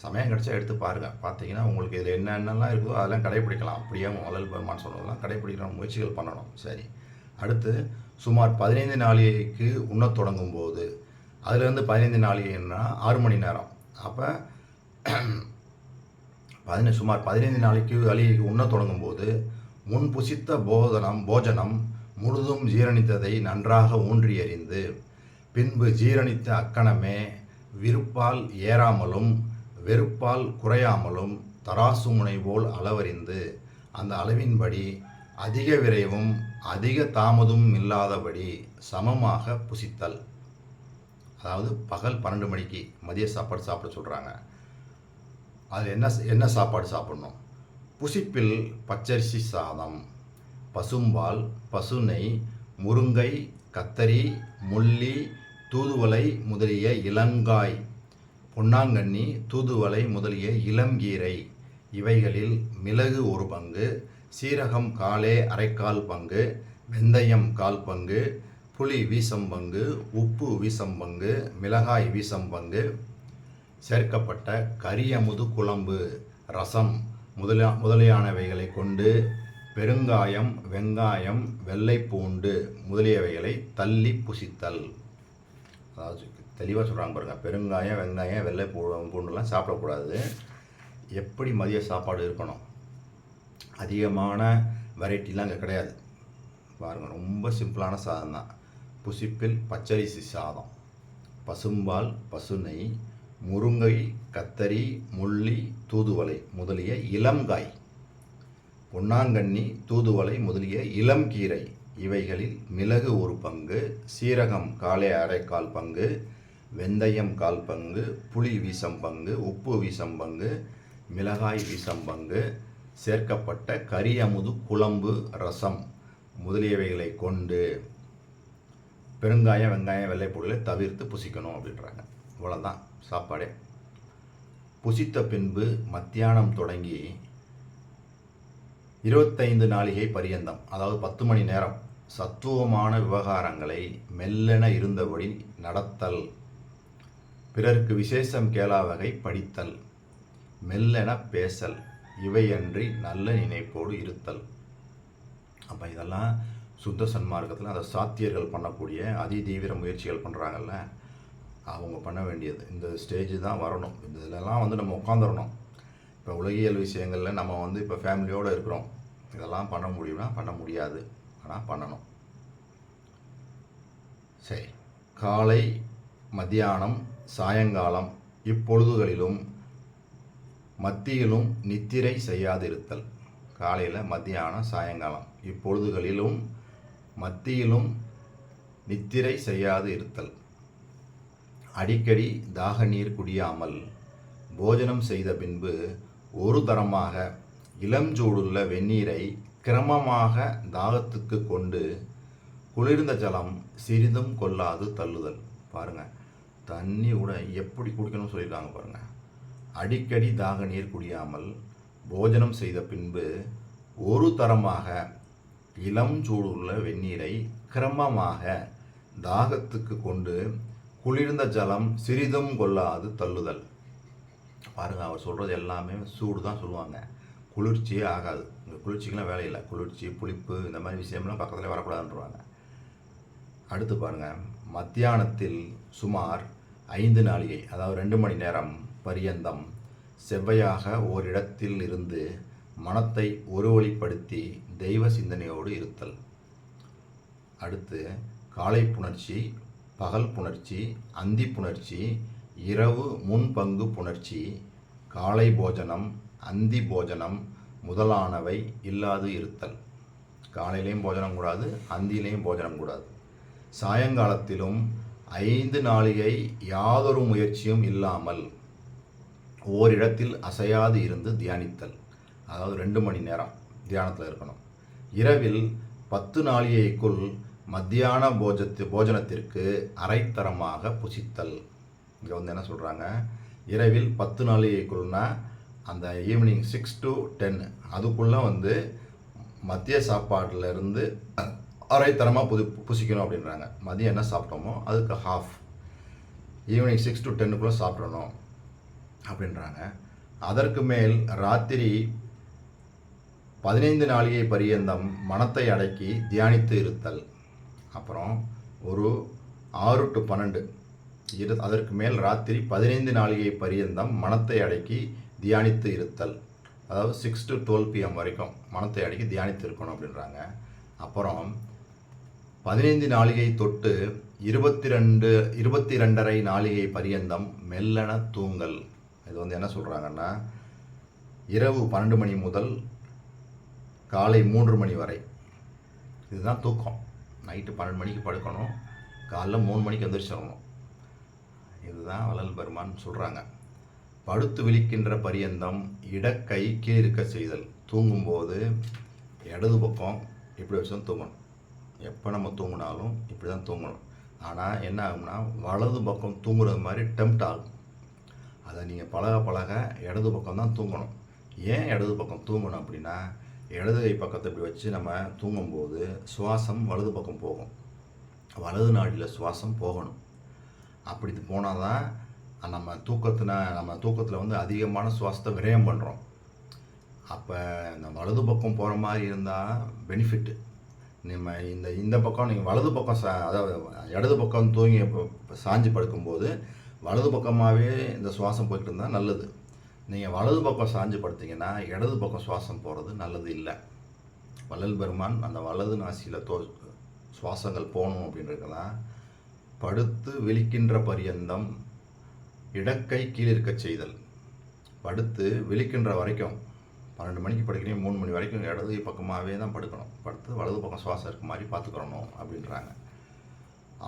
சமயம் கிடச்சா எடுத்து பாருங்கள். பார்த்தீங்கன்னா உங்களுக்கு இதில் என்னென்னலாம் இருக்குதோ அதெல்லாம் கடைப்பிடிக்கலாம். அப்படியே வள்ளல் பெருமான் சொன்னதெல்லாம் கடைப்பிடிக்கிற முயற்சிகள் பண்ணணும். சரி, அடுத்து சுமார் 15 நாளிகைக்கு உண்ணத் தொடங்கும் போது அதுலேருந்து 15 நாளிகைன்னா 6 மணி நேரம். அப்போ சுமார் 15 நாளைக்கு உண்ணத் தொடங்கும் போது முன் புசித்த போஜனம் முழுதும் ஜீரணித்ததை நன்றாக ஊன்றி எறிந்து பின்பு ஜீரணித்த அக்கணமே விருப்பால் ஏறாமலும் வெறுப்பால் குறையாமலும் தராசு முனை போல் அளவறிந்து அந்த அளவின்படி அதிக விரைவும் அதிக தாமதமும் இல்லாதபடி சமமாக புசித்தல். அதாவது பகல் 12 மணிக்கு மதிய சாப்பாடு சாப்பிட சொல்கிறாங்க. அது என்ன சாப்பாடு சாப்பிடணும்? புசிப்பில் பச்சரிசி சாதம், பசும்பால், பசுநெய், முருங்கை, கத்தரி, முள்ளி, தூதுவளை முதலிய இளங்காய், பொன்னாங்கண்ணி, தூதுவளை முதலிய இளங்கீரை இவைகளில் மிளகு 1 பங்கு, சீரகம் காலே அரைக்கால் பங்கு, வெந்தயம் 1/4 பங்கு, புளி வீசம் பங்கு, உப்பு வீசம் பங்கு, மிளகாய் வீசம் பங்கு சேர்க்கப்பட்ட கரியமுது குழம்பு, ரசம் முதலியானவைகளை கொண்டு பெருங்காயம், வெங்காயம், வெள்ளைப்பூண்டு முதலியவைகளை தள்ளி புசித்தல். அதாவது தெளிவாக சொல்கிறாங்க பாருங்கள். பெருங்காயம், வெங்காயம், பூண்டுலாம் சாப்பிடக்கூடாது. எப்படி மதிய சாப்பாடு இருக்கணும்? அதிகமான வெரைட்டிலாம் அங்கே கிடையாது. பாருங்கள், ரொம்ப சிம்பிளான சாதம் தான். புசிப்பில் பச்சரிசி சாதம், பசும்பால், பசுநெய், முருங்கை, கத்தரி, முள்ளி, தூதுவளை முதலிய இளங்காய், பொன்னாங்கண்ணி, தூதுவளை முதலிய இளம் கீரை இவைகளில் மிளகு ஒரு பங்கு, சீரகம் காலை அரைக்கால் பங்கு, வெந்தயம் கால் பங்கு, புளி வீசம் பங்கு, உப்பு வீசம் பங்கு, மிளகாய் வீசம் பங்கு சேர்க்கப்பட்ட கறி அமுது குழம்பு ரசம் முதலியவைகளை கொண்டு பெருங்காயம் வெங்காயம் வெள்ளைப்பூடுகளை தவிர்த்து புசிக்கணும் அப்படின்றாங்க. இவ்வளோதான் சாப்பாடே. புசித்த பின்பு மத்தியானம் தொடங்கி 25 நாளிகை பரியந்தம், அதாவது 10 மணி நேரம் சத்துவமான விவகாரங்களை மெல்லென இருந்தபடி நடத்தல், பிறர்க்கு விசேஷம் கேளாவகை படித்தல், மெல்லென பேசல், இவையன்றி நல்ல நினைப்போடு இருத்தல். அப்போ இதெல்லாம் சுத்த சன்மார்க்கத்தில் அந்த சாத்தியர்கள் பண்ணக்கூடிய அதிதீவிர முயற்சிகள் பண்ணுறாங்கல்ல, அவங்க பண்ண வேண்டியது இந்த ஸ்டேஜ் தான் வரணும். இதிலெல்லாம் வந்து நம்ம உட்காந்துடணும். இப்போ உலகியல் விஷயங்களில் நம்ம வந்து இப்போ ஃபேமிலியோடு இருக்கிறோம், இதெல்லாம் பண்ண முடியும்னா பண்ண முடியாது, ஆனால் பண்ணணும். சரி, காலை மத்தியானம் சாயங்காலம் இப்பொழுதுகளிலும் மத்தியிலும் நித்திரை செய்யாதிருத்தல். காலையில் மத்தியானம் சாயங்காலம் இப்பொழுதுகளிலும் மத்தியிலும் நித்திரை செய்யாது இருத்தல். அடிக்கடி தாக நீர் குடியாமல் போஜனம் செய்த பின்பு ஒரு தரமாக இளஞ்சூடுள்ள வெந்நீரை கிரமமாக தாகத்துக்கு கொண்டு குளிர்ந்த ஜலம் சிறிதும் கொள்ளாது தள்ளுதல். பாருங்கள், தண்ணி கூட எப்படி குடிக்கணும்னு சொல்லியிருக்காங்க பாருங்கள். அடிக்கடி தாக நீர் குடியாமல் போஜனம் செய்த பின்பு ஒரு தரமாக இளம் சூடுள்ள வெந்நீரை கிரமமாக தாகத்துக்கு கொண்டு குளிர்ந்த ஜலம் சிறிதும் கொள்ளாது தள்ளுதல். பாருங்கள், அவர் சொல்கிறது எல்லாமே சூடு தான் சொல்லுவாங்க, குளிர்ச்சியே ஆகாது. இந்த குளிர்ச்சிக்கெலாம் வேலை இல்லை. குளிர்ச்சி புளிப்பு இந்த மாதிரி விஷயம்லாம் பக்கத்தில் வரக்கூடாதுன்றவாங்க. அடுத்து பாருங்கள், மத்தியானத்தில் சுமார் 5 நாளிகை, அதாவது 2 மணி நேரம் பரியந்தம் செவ்வையாக ஓரிடத்தில் இருந்து மனத்தை ஒருவழிப்படுத்தி தெய்வ சிந்தனையோடு இருத்தல். அடுத்து காலை புணர்ச்சி, பகல் புணர்ச்சி, அந்தி புணர்ச்சி, இரவு முன்பங்கு புணர்ச்சி, காலை போஜனம், அந்தி போஜனம் முதலானவை இல்லாது இருத்தல். காலையிலையும் போஜனம் கூடாது, அந்தியிலையும் போஜனம் கூடாது. சாயங்காலத்திலும் 5 நாளிகை யாதொரு முயற்சியும் இல்லாமல் ஓரிடத்தில் அசையாது இருந்து தியானித்தல். அதாவது 2 மணி நேரம் தியானத்தில் இருக்கணும். இரவில் 10 நாளிகைக்குள் மத்தியான போஜனத்திற்கு அரைத்தரமாக புசித்தல். இங்கே வந்து என்ன சொல்கிறாங்க, இரவில் 10 நாளிகைக்குள்னா அந்த ஈவினிங் 6 to 10 அதுக்குள்ளே வந்து மத்திய சாப்பாட்டிலேருந்து அரைத்தரமாக புசிக்கணும் அப்படின்றாங்க. மதியம் என்ன சாப்பிட்டோமோ அதுக்கு ஹாஃப், ஈவினிங் 6 to 10க்குள்ளே சாப்பிடணும் அப்படின்றாங்க. அதற்கு மேல் ராத்திரி 15 நாளிகை பரியந்தம் மனத்தை அடக்கி தியானித்து இருத்தல். அப்புறம் ஒரு 6 to 12 அதற்கு மேல் ராத்திரி 15 நாளிகை பரியந்தம் மனத்தை அடக்கி தியானித்து இருத்தல். அதாவது 6 to 12 PM வரைக்கும் மனத்தை அடக்கி தியானித்து இருக்கணும் அப்படின்றாங்க. அப்புறம் 15 நாளிகை தொட்டு 22.5 நாளிகை பரியந்தம் மெல்லன தூங்கல். இது வந்து என்ன சொல்கிறாங்கன்னா, இரவு 12 மணி முதல் காலை 3 மணி வரை இதுதான் தூக்கம். நைட்டு 12 மணிக்கு படுக்கணும், காலைல 3 மணிக்கு எந்திரிச்சிடணும். இதுதான் வள்ளல் பெருமான் சொல்கிறாங்க. படுத்து விழிக்கின்ற பரியந்தம் இடக்கை கீழிருக்க செய்தல். தூங்கும்போது இடது பக்கம் இப்படி வச்சு தான் தூங்கணும். எப்போ நம்ம தூங்கினாலும் இப்படி தான் தூங்கணும். ஆனால் என்ன ஆகும்னா, வலது பக்கம் தூங்குறது மாதிரி டெம்ப்ட் ஆகும். அதை நீங்கள் பழக இடது பக்கம் தான் தூங்கணும். ஏன் இடது பக்கம் தூங்கணும் அப்படின்னா, இடது கை பக்கத்தை இப்படி வச்சு நம்ம தூங்கும்போது சுவாசம் வலது பக்கம் போகும், வலது நாடியில் சுவாசம் போகணும். அப்படி போனால் தான் நம்ம தூக்கத்தில் வந்து அதிகமான சுவாசத்தை விரயம் பண்ணுறோம். அப்போ இந்த வலது பக்கம் போகிற மாதிரி இருந்தால் பெனிஃபிட்டு. நம்ம இந்த பக்கம் நீங்கள் வலது பக்கம் அதாவது இடது பக்கம் தூங்கி சாஞ்சு படுக்கும்போது வலது பக்கமாகவே இந்த சுவாசம் போய்கிட்டு இருந்தால் நல்லது. நீங்கள் வலது பக்கம் சாஞ்சு படுத்திங்கன்னா இடது பக்கம் சுவாசம் போகிறது நல்லது இல்லை. வள்ளல் பெருமான் அந்த வலது நாசியில் சுவாசங்கள் போகணும் அப்படின்றதுலாம் படுத்து விழிக்கின்ற பரியந்தம் இடக்கை கீழிருக்க செய்தல். படுத்து விழிக்கின்ற வரைக்கும் 12 மணிக்கு படுக்கிறீங்க, 3 மணி வரைக்கும் இடது பக்கமாகவே தான் படுக்கணும். படுத்து வலது பக்கம் சுவாசம் இருக்க மாதிரி பார்த்துக்கிறணும் அப்படின்றாங்க.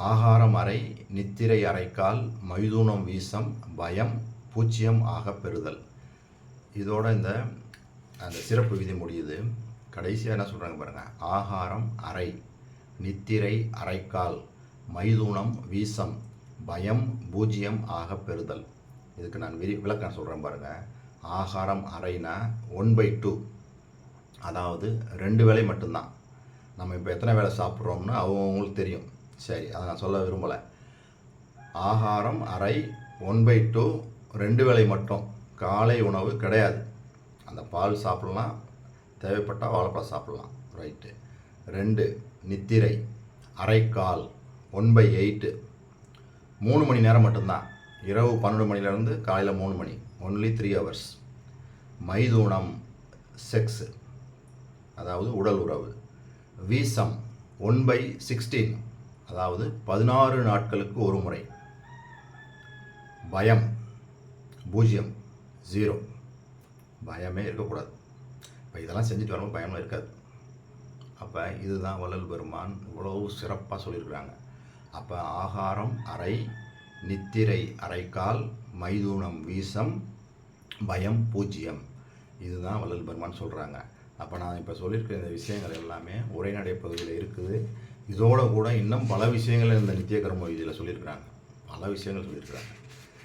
ஆகாரம் அறை, நித்திரை அறைக்கால், மைதுனம் வீசம், பயம் பூச்சியம் ஆக பெறுதல். இதோட அந்த சிறப்பு விதி முடியுது. கடைசியாக என்ன சொல்கிறாங்க பாருங்கள். ஆகாரம் அறை, நித்திரை அறைக்கால், மைதுனம் வீசம், பயம் பூஜ்யம் ஆக பெறுதல். இதுக்கு நான் விளக்கம் சொல்கிறேன் பாருங்கள். ஆகாரம் அறைனா 1/2, அதாவது 2 வேளை மட்டும்தான். நம்ம இப்போ எத்தனை வேளை சாப்பிட்றோம்னு அவங்களுக்கு தெரியும். சரி, அதை நான் சொல்ல விரும்பலை. ஆகாரம் அறை 1/2, 2 வேளை மட்டும். காலை உணவு கிடையாது. அந்த பால் சாப்பிட்லாம், தேவைப்பட்டால் வாழைப்பழம் சாப்பிட்லாம், ரைட்டு. 2 நித்திரை அரைக்கால் 1/8, 3 மணி நேரம் மட்டும்தான். இரவு 12 மணிலேருந்து காலையில் 3 மணி, ஒன்லி 3 hours. மைதுனம் செக்ஸு, அதாவது உடல் உறவு. வீசம் 1/16, அதாவது 16 நாட்களுக்கு ஒரு முறை. பயம் 0, 0, பயமே இருக்கக்கூடாது. இப்போ இதெல்லாம் செஞ்சுட்டு வரும்போது பயமாக இருக்காது. அப்போ இதுதான் வள்ளல் பெருமான் இவ்வளவு சிறப்பாக சொல்லியிருக்கிறாங்க. அப்போ ஆகாரம் அறை, நித்திரை அறைக்கால், மைதுனம் வீசம், பயம் பூஜ்யம், இதுதான் வள்ளல் பெருமான் சொல்கிறாங்க. அப்போ நான் இப்போ சொல்லியிருக்கிற இந்த விஷயங்கள் எல்லாமே உரைநடை பகுதியில் இருக்குது. இதோட கூட இன்னும் பல விஷயங்கள் இந்த நித்திய கர்ம விதியில் சொல்லியிருக்கிறாங்க. பல விஷயங்கள் சொல்லியிருக்கிறாங்க.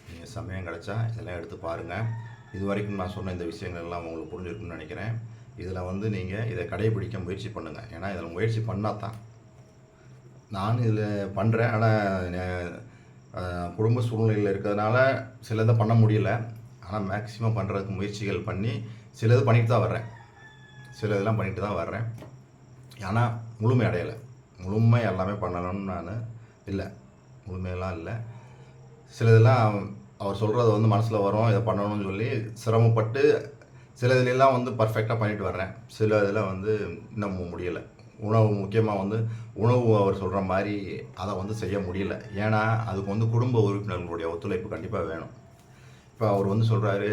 நீங்கள் சமயம் கிடச்சா இதெல்லாம் எடுத்து பாருங்கள். இது வரைக்கும் நான் சொன்ன இந்த விஷயங்கள் எல்லாம் உங்களுக்கு புரிஞ்சிருக்குன்னு நினைக்கிறேன். இதில் நீங்கள் இதை கடைபிடிக்க முயற்சி பண்ணுங்கள். ஏன்னா இதில் முயற்சி பண்ணால் தான். நான் இதில் பண்ணுறேன், ஆனால் குடும்ப சூழ்நிலையில் இருக்கிறதுனால சிலதை பண்ண முடியல. ஆனால் மேக்ஸிமம் பண்ணுறதுக்கு முயற்சிகள் பண்ணி சிலது பண்ணிட்டு தான் வர்றேன். சில இதெல்லாம் பண்ணிட்டு தான் வர்றேன். ஆனால் முழுமை அடையலை. முழுமை எல்லாமே பண்ணணும்னு நான் இல்லை, முழுமையெல்லாம் இல்லை. சிலதெல்லாம் அவர் சொல்கிறத மனசில் வரும், இதை பண்ணணும்னு சொல்லி சிரமப்பட்டு சில இதிலெல்லாம் பர்ஃபெக்டாக பண்ணிட்டு வர்றேன். சில இதில் இன்னும் முடியலை. உணவு முக்கியமாக உணவு அவர் சொல்கிற மாதிரி அதை செய்ய முடியல. ஏன்னா அதுக்கு குடும்ப உறுப்பினர்களுடைய ஒத்துழைப்பு கண்டிப்பாக வேணும். இப்போ அவர் சொல்கிறாரு,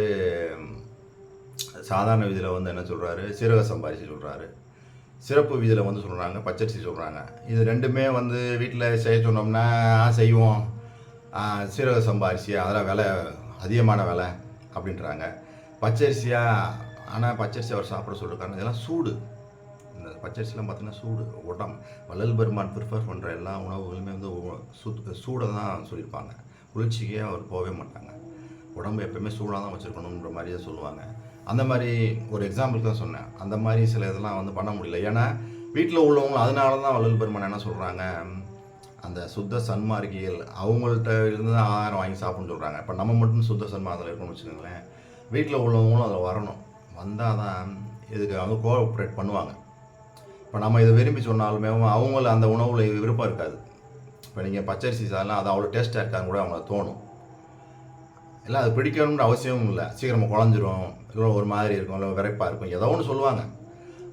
சாதாரண விதியில் என்ன சொல்கிறாரு, சீரக சம்பாரிச்சு சொல்கிறாரு. சிறப்பு விதியில் சொல்கிறாங்க பச்சரிசி சொல்கிறாங்க. இது ரெண்டுமே வீட்டில் செய்ய சொன்னோம்னா செய்வோம். சீரக சம்பாரிசி அதெல்லாம் விலை அதிகமான விலை அப்படின்றாங்க. பச்சரிசியா, ஆனால் பச்சரிசி அவர் சாப்பிட சொல்லியிருக்காங்க. இதெல்லாம் சூடு. இந்த பச்சரிசிலாம் பார்த்தீங்கன்னா சூடு. வள்ளல் பெருமான் ப்ரிஃபர் பண்ணுற எல்லா உணவுகளுமே சூடை தான் சொல்லியிருப்பாங்க. குளிர்ச்சிக்கே அவர் போகவே மாட்டாங்க. உடம்பு எப்போயுமே சூடாக தான் வச்சுருக்கணுன்ற மாதிரி தான் சொல்லுவாங்க. அந்த மாதிரி ஒரு எக்ஸாம்பிளுக்கு தான் சொன்னேன். அந்த மாதிரி சில இதெல்லாம் பண்ண முடியல. ஏன்னா வீட்டில் உள்ளவங்க அதனால தான் வள்ளல் பெருமான் என்ன சொல்கிறாங்க, அந்த சுத்த சன்மார்க்கிகள் அவங்கள்ட்ட இருந்து தான் ஆகாரம் வாங்கி சாப்பிட்ணுன்னு சொல்கிறாங்க. இப்போ நம்ம மட்டும் சுத்த சன்மார்க்கத்தில் இருக்கணும்னு வச்சுக்கோங்களேன். வீட்டில் உள்ளவங்களும் அதில் வரணும். வந்தால் தான் இதுக்கு கோஆப்ரேட் பண்ணுவாங்க. இப்போ நம்ம இதை விரும்பி சொன்னாலுமே அவங்கள அந்த உணவில் விருப்பம் இருக்காது. இப்போ நீங்கள் பச்சரிசி சாதம் அது அவ்வளோ டேஸ்ட்டாக இருக்கான்னு கூட அவங்களுக்கு தோணும். இல்லை அது பிடிக்கணுன்ற அவசியமும் இல்லை. சீக்கிரமாக குழஞ்சிரும், இல்லை ஒரு மாதிரி இருக்கும், இல்லை விரைப்பாக இருக்கும், ஏதோ ஒன்று சொல்லுவாங்க.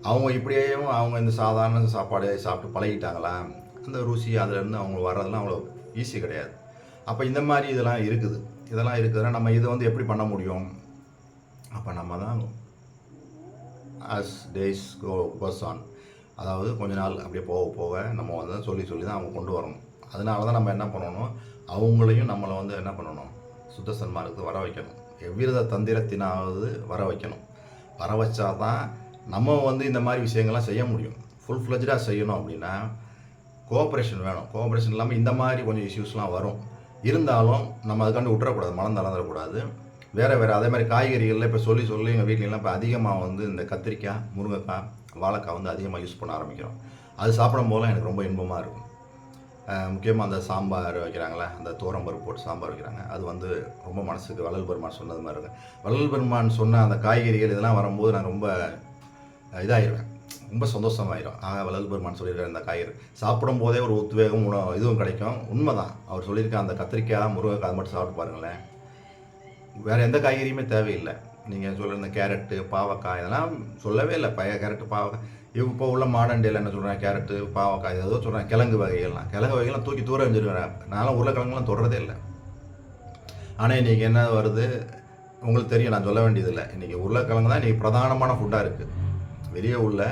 அவங்க இப்படியே அவங்க இந்த சாதாரண சாப்பாடு சாப்பிட்டு பழகிட்டாங்களா, அந்த ருசி அதிலேருந்து அவங்க வர்றதெல்லாம் அவ்வளோ ஈஸி கிடையாது. அப்போ இந்த மாதிரி இதெல்லாம் இருக்குது. இதெல்லாம் இருக்குதுன்னா நம்ம இதை எப்படி பண்ண முடியும்? அப்போ நம்ம தான் as days goes on, அதாவது கொஞ்ச நாள் அப்படியே போக போக நம்ம சொல்லி தான் அவங்க கொண்டு வரணும். அதனால தான் நம்ம என்ன பண்ணணும், அவங்களையும் நம்மளை என்ன பண்ணணும், சுத்த சன்மார்க்கத்துக்கு வர வைக்கணும். எவ்வித தந்திரத்தினாவது வர வைக்கணும். வர வச்சா தான் நம்ம இந்த மாதிரி விஷயங்கள்லாம் செய்ய முடியும். ஃபுல் ஃப்ளெஜ்டாக செய்யணும் அப்படின்னா கோஆப்ரேஷன் வேணும். கோஆப்ரேஷன் இல்லாமல் இந்த மாதிரி கொஞ்சம் இஷ்யூஸ்லாம் வரும். இருந்தாலும் நம்ம அதுக்காண்டி விட்டுறக்கூடாது, மனம் தளர்ந்துடக்கூடாது. வேறு அதே மாதிரி காய்கறிகளில் இப்போ சொல்லி எங்கள் வீட்லலாம் இப்போ அதிகமாக இந்த கத்திரிக்காய், முருங்கைக்காய், வாழைக்காய் அதிகமாக யூஸ் பண்ண ஆரம்பிக்கிறோம். அது சாப்பிடும் போதெல்லாம் எனக்கு ரொம்ப இன்பமாக இருக்கும். முக்கியமாக அந்த சாம்பார் வைக்கிறாங்களே, அந்த தோரம்பருப்பு போட்டு சாம்பார் வைக்கிறாங்க, அது ரொம்ப மனசுக்கு வள்ளல் பெருமான் சொன்னது மாதிரி இருக்கும். வள்ளல் பெருமான் சொன்ன அந்த காய்கறிகள் இதெல்லாம் வரும்போது நான் ரொம்ப இதாகிடுவேன், ரொம்ப சந்தோஷமாயிடும். வள்ளல் பெருமான் சொல்லியிருக்காரு, இந்த காய்கறி சாப்பிடும் போதே ஒரு உத்வேகம் இதுவும் கிடைக்கும். உண்மைதான், அவர் சொல்லியிருக்க அந்த கத்திரிக்காய், முருங்கைக்காய் அது மட்டும் சாப்பிட்டு பாருங்களேன். வேறு எந்த காய்கறியுமே தேவையில்லை. நீங்கள் சொல்கிற இந்த கேரட்டு, பாவக்காய் இதெல்லாம் சொல்லவே இல்லை. கேரட்டு, பாவக்காய், இப்போ உள்ள மாடர்ன் டேல என்ன சொல்கிறேன், கேரட்டு, பாவக்காய் ஏதோ சொல்கிறேன். கிழங்கு வகைகள்லாம் தூக்கி தூரம் வச்சுருக்கிறேன். நானும் உருளைக்கிழங்குலாம் தொடுறதே இல்லை. ஆனால் இன்றைக்கி என்ன வருது, உங்களுக்கு தெரியும், நான் சொல்ல வேண்டியதில்லை. இன்றைக்கி உருளைக்கிழங்கு தான் இன்றைக்கி பிரதானமான ஃபுட்டாக இருக்குது. வெளியே உள்ள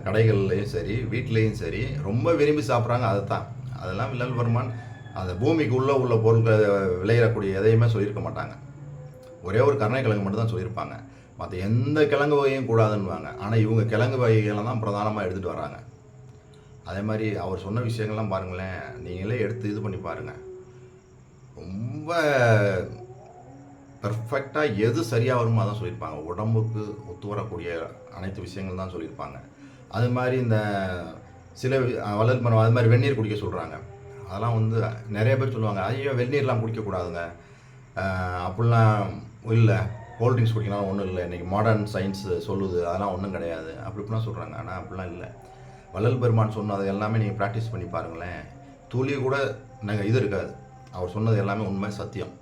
கடைகள்லேயும் சரி, வீட்லேயும் சரி, ரொம்ப விரும்பி சாப்பிட்றாங்க அதை தான். அதெல்லாம் வள்ளல் பெருமான் அந்த பூமிக்கு உள்ள பொருட்கள் விளையிடக்கூடிய எதையுமே சொல்லியிருக்க மாட்டாங்க. ஒரே ஒரு கருணைக்கிழங்கு மட்டும் தான் சொல்லியிருப்பாங்க. மற்ற எந்த கிழங்கு வகையும் கூடாதுன்னுவாங்க. ஆனால் இவங்க கிழங்கு வகைகளை தான் பிரதானமாக எடுத்துகிட்டு வராங்க. அதே மாதிரி அவர் சொன்ன விஷயங்கள்லாம் பாருங்களேன், நீங்களே எடுத்து இது பண்ணி பாருங்கள். ரொம்ப பெர்ஃபெக்டாக எது சரியாக வருமோ அதான் சொல்லியிருப்பாங்க. உடம்புக்கு ஒத்து வரக்கூடிய அனைத்து விஷயங்கள் தான் சொல்லியிருப்பாங்க. அது மாதிரி இந்த சில வள்ளல் பெருமான் அது மாதிரி வெந்நீர் குடிக்க சொல்கிறாங்க. அதெல்லாம் வந்து நிறைய பேர் சொல்லுவாங்க, ஐயோ வெந்நீர்லாம் குடிக்கக்கூடாதுங்க, அப்படிலாம் இல்லை, கோல்ட்ரிங்க்ஸ் குடிக்கலாம் ஒன்றும் இல்லை, இன்றைக்கி மாடர்ன் சயின்ஸ் சொல்லுது, அதெல்லாம் ஒன்றும் கிடையாது அப்படி இப்படிலாம் சொல்கிறாங்க. ஆனால் அப்படிலாம் இல்லை. வள்ளல் பெருமான் சொன்னது எல்லாமே நீங்கள் ப்ராக்டிஸ் பண்ணி பாருங்களேன், துளி கூட இது இருக்காது. அவர் சொன்னது எல்லாமே உண்மை, சத்தியம்.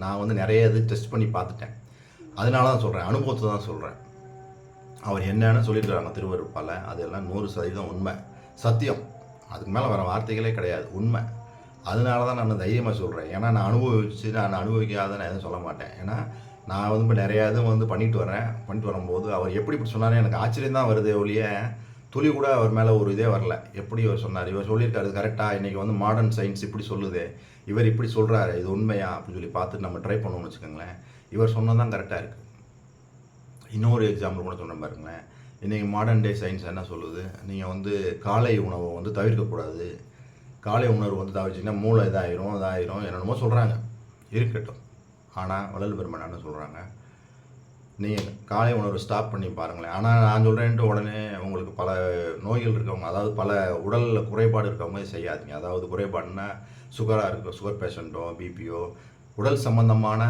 நான் வந்து நிறைய இது டெஸ்ட் பண்ணி பார்த்துட்டேன். அதனால தான் சொல்கிறேன், அனுபவத்தை தான் சொல்கிறேன். அவர் என்னென்னு சொல்லியிருக்காங்க திருவருட்பால, அதெல்லாம் 100% உண்மை, சத்தியம். அதுக்கு மேலே வர வார்த்தைகளே கிடையாது, உண்மை. அதனால தான் நான் தைரியமாக சொல்கிறேன். ஏன்னா நான் அனுபவிக்காத நான் எதுவும் சொல்ல மாட்டேன். ஏன்னா நான் வந்து இப்போ நிறையா இதுவும் வந்து பண்ணிட்டு வரும்போது அவர் எப்படி இப்படி சொன்னாரே எனக்கு ஆச்சரியம் தான் வருதே ஒழிய துளி கூட அவர் மேலே ஒரு இதே வரல. எப்படி அவர் சொன்னார், இவர் சொல்லியிருக்காரு கரெக்டாக, இன்றைக்கி வந்து மாடர்ன் சயின்ஸ் இப்படி சொல்லுது, இவர் இப்படி சொல்கிறாரு, இது உண்மையா அப்படின்னு சொல்லி பார்த்துட்டு நம்ம ட்ரை பண்ணோம்னு வச்சுக்கோங்களேன், இவர் சொன்னது தான் கரெக்டாக இருக்குது. இன்னொரு எக்ஸாம்பிள் கூட சொன்ன பாருங்களேன், இன்றைக்கி மாடர்ன் டே சயின்ஸ் என்ன சொல்லுது, நீங்கள் வந்து காலை உணவை வந்து தவிர்க்கக்கூடாது, காலை உணவு வந்து தவிர்த்திங்கன்னா மூளை இதாயிரும் என்னென்னமோ சொல்கிறாங்க. இருக்கட்டும். ஆனால் வள்ளல் பெருமான் என்ன சொல்கிறாங்க, நீங்கள் காலை உணவு ஸ்டாப் பண்ணி பாருங்களேன். ஆனால் நான் சொல்கிறேன்ட்டு உடனே உங்களுக்கு பல நோய்கள் இருக்கவங்க, அதாவது பல உடலில் குறைபாடு இருக்கவங்க செய்யாதீங்க. அதாவது குறைபாடுனா சுகர் பேஷண்ட்டோ பிபியோ உடல் சம்பந்தமான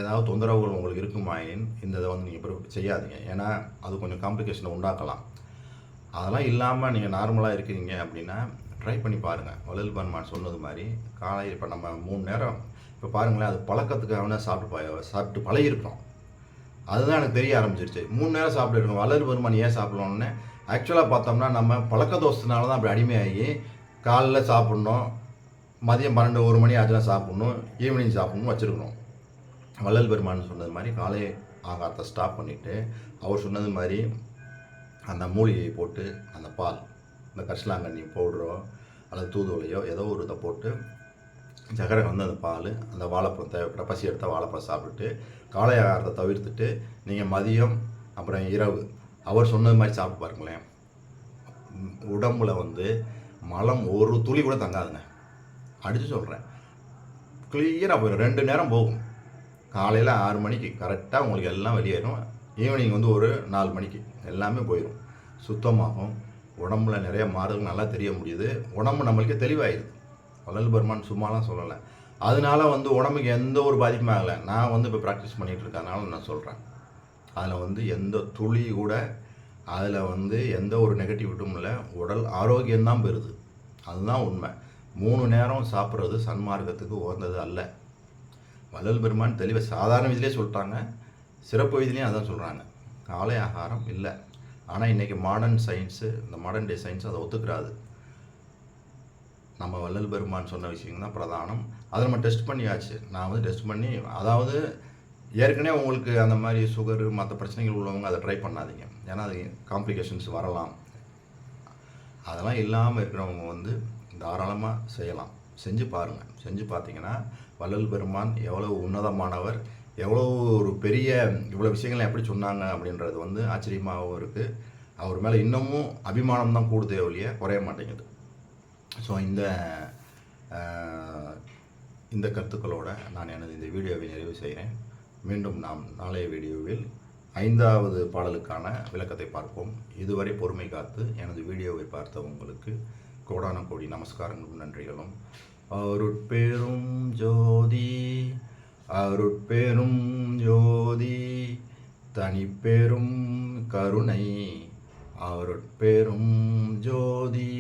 ஏதாவது தொந்தரவுகள் உங்களுக்கு இருக்குமாயின் இந்த இதை வந்து நீங்கள் செய்யாதீங்க. ஏன்னா அது கொஞ்சம் காம்ப்ளிகேஷனை உண்டாக்கலாம். அதெல்லாம் இல்லாமல் நீங்கள் நார்மலாக இருக்கிறீங்க அப்படின்னா ட்ரை பண்ணி பாருங்கள். வள்ளல் பெருமான் சொன்னது மாதிரி காலை இப்போ நம்ம 3 நேரம் இப்போ பாருங்களேன், அது பழக்கத்துக்காக சாப்பிட்டு பழகிருக்கோம். அதுதான் எனக்கு தெரிய ஆரம்பிச்சிருச்சு. 3 நேரம் சாப்பிட்டுருக்கோம். வள்ளல் பெருமான் ஏன் சாப்பிடணும்னு ஆக்சுவலாக பார்த்தோம்னா நம்ம பழக்க தோஷத்தினால தான் அப்படி அடிமையாகி காலைல சாப்பிட்ணும், மதியம் 12-1 மணி ஆச்சுன்னா சாப்பிட்ணும், ஈவினிங் சாப்பிட்ணும் வச்சுருக்கணும். வள்ளல் பெருமான் சொன்னது மாதிரி காலை ஆகாரத்தை ஸ்டாப் பண்ணிவிட்டு அவர் சொன்னது மாதிரி அந்த மூலிகையை போட்டு அந்த பால், இந்த கரிசலாங்கண்ணி பவுடரோ அல்லது தூதுவளையோ ஏதோ ஒரு இதை போட்டு சக்கரை வந்து அந்த பால், அந்த வாழைப்பழம் தேவைப்பட்ட பசி எடுத்த வாழைப்பழம் சாப்பிட்டுட்டு காலை ஆகாரத்தை தவிர்த்துட்டு நீங்கள் மதியம் அப்புறம் இரவு அவர் சொன்னது மாதிரி சாப்பிட்டு பாருங்களேன், உடம்புல வந்து மலம் ஒரு துளி கூட தங்காதுங்க. அடித்து சொல்கிறேன், கிளியராக போயிடும். 2 நேரம் போகும். காலையில் 6 மணிக்கு கரெக்டாக உங்களுக்கு எல்லாம் வெளியேறும், ஈவினிங் வந்து ஒரு 4 மணிக்கு எல்லாமே போயிடும், சுத்தமாகும். உடம்புல நிறைய மாறுதல் நல்லா தெரிய முடியுது, உடம்பு நம்மளுக்கே தெளிவாயிடுது. வள்ளல் பெருமான் சும்மாலாம் சொல்லலை. அதனால வந்து உடம்புக்கு எந்த ஒரு பாதிப்புமே ஆகலை. நான் வந்து இப்போ ப்ராக்டிஸ் பண்ணிகிட்டு இருக்கறனால நான் சொல்கிறேன், அதில் வந்து எந்த துளி கூட அதில் வந்து எந்த ஒரு நெகட்டிவிட்டும் இல்லை, உடல் ஆரோக்கியம்தான் பெறுது. அதுதான் உண்மை. 3 நேரம் சாப்பிட்றது சன்மார்க்கத்துக்கு உகந்தது அல்ல. வள்ளல் பெருமான் தெளிவாக சாதாரண விதிலே சொல்லிட்டாங்க, சிறப்பு விதிலையும் அதான் சொல்கிறாங்க, காலை ஆகாரம் இல்லை. ஆனால் இன்றைக்கி மாடர்ன் சயின்ஸு, இந்த மாடர்ன் டே சயின்ஸ் அதை ஒத்துக்கிறாது. நம்ம வள்ளல் பெருமான் சொன்ன விஷயங்கள் தான் பிரதானம். அதை நம்ம டெஸ்ட் பண்ணியாச்சு. நான் வந்து டெஸ்ட் பண்ணி, அதாவது ஏற்கனவே உங்களுக்கு அந்த மாதிரி சுகரு மற்ற பிரச்சனைகள் உள்ளவங்க அதை ட்ரை பண்ணாதீங்க. ஏன்னா அது காம்ப்ளிகேஷன்ஸ் வரலாம். அதெல்லாம் இல்லாமல் இருக்கிறவங்க வந்து தாராளமாக செய்யலாம். செஞ்சு பாருங்கள். செஞ்சு பார்த்தீங்கன்னா வள்ளல் பெருமான் எவ்வளோ உன்னதமானவர், எவ்வளோ ஒரு பெரிய இவ்வளோ விஷயங்களை எப்படி சொன்னாங்க அப்படின்றது வந்து ஆச்சரியமாகவும் இருக்குது. அவர் மேலே இன்னமும் அபிமானம் தான் கூடுதே ஒழிய குறைய மாட்டேங்குது. ஸோ இந்த கருத்துக்களோடு நான் எனது இந்த வீடியோவை நிறைவு செய்கிறேன். மீண்டும் நாம் நாளைய வீடியோவில் 5வது பாடலுக்கான விளக்கத்தை பார்ப்போம். இதுவரை பொறுமை காத்து எனது வீடியோவை பார்த்த உங்களுக்கு கோடான கோடி நமஸ்காரங்களும் நன்றிகளும். அருட்பெரும் ஜோதி அருட்பெரும் ஜோதி தனிப்பெரும் கருணை அருட்பெரும் ஜோதி.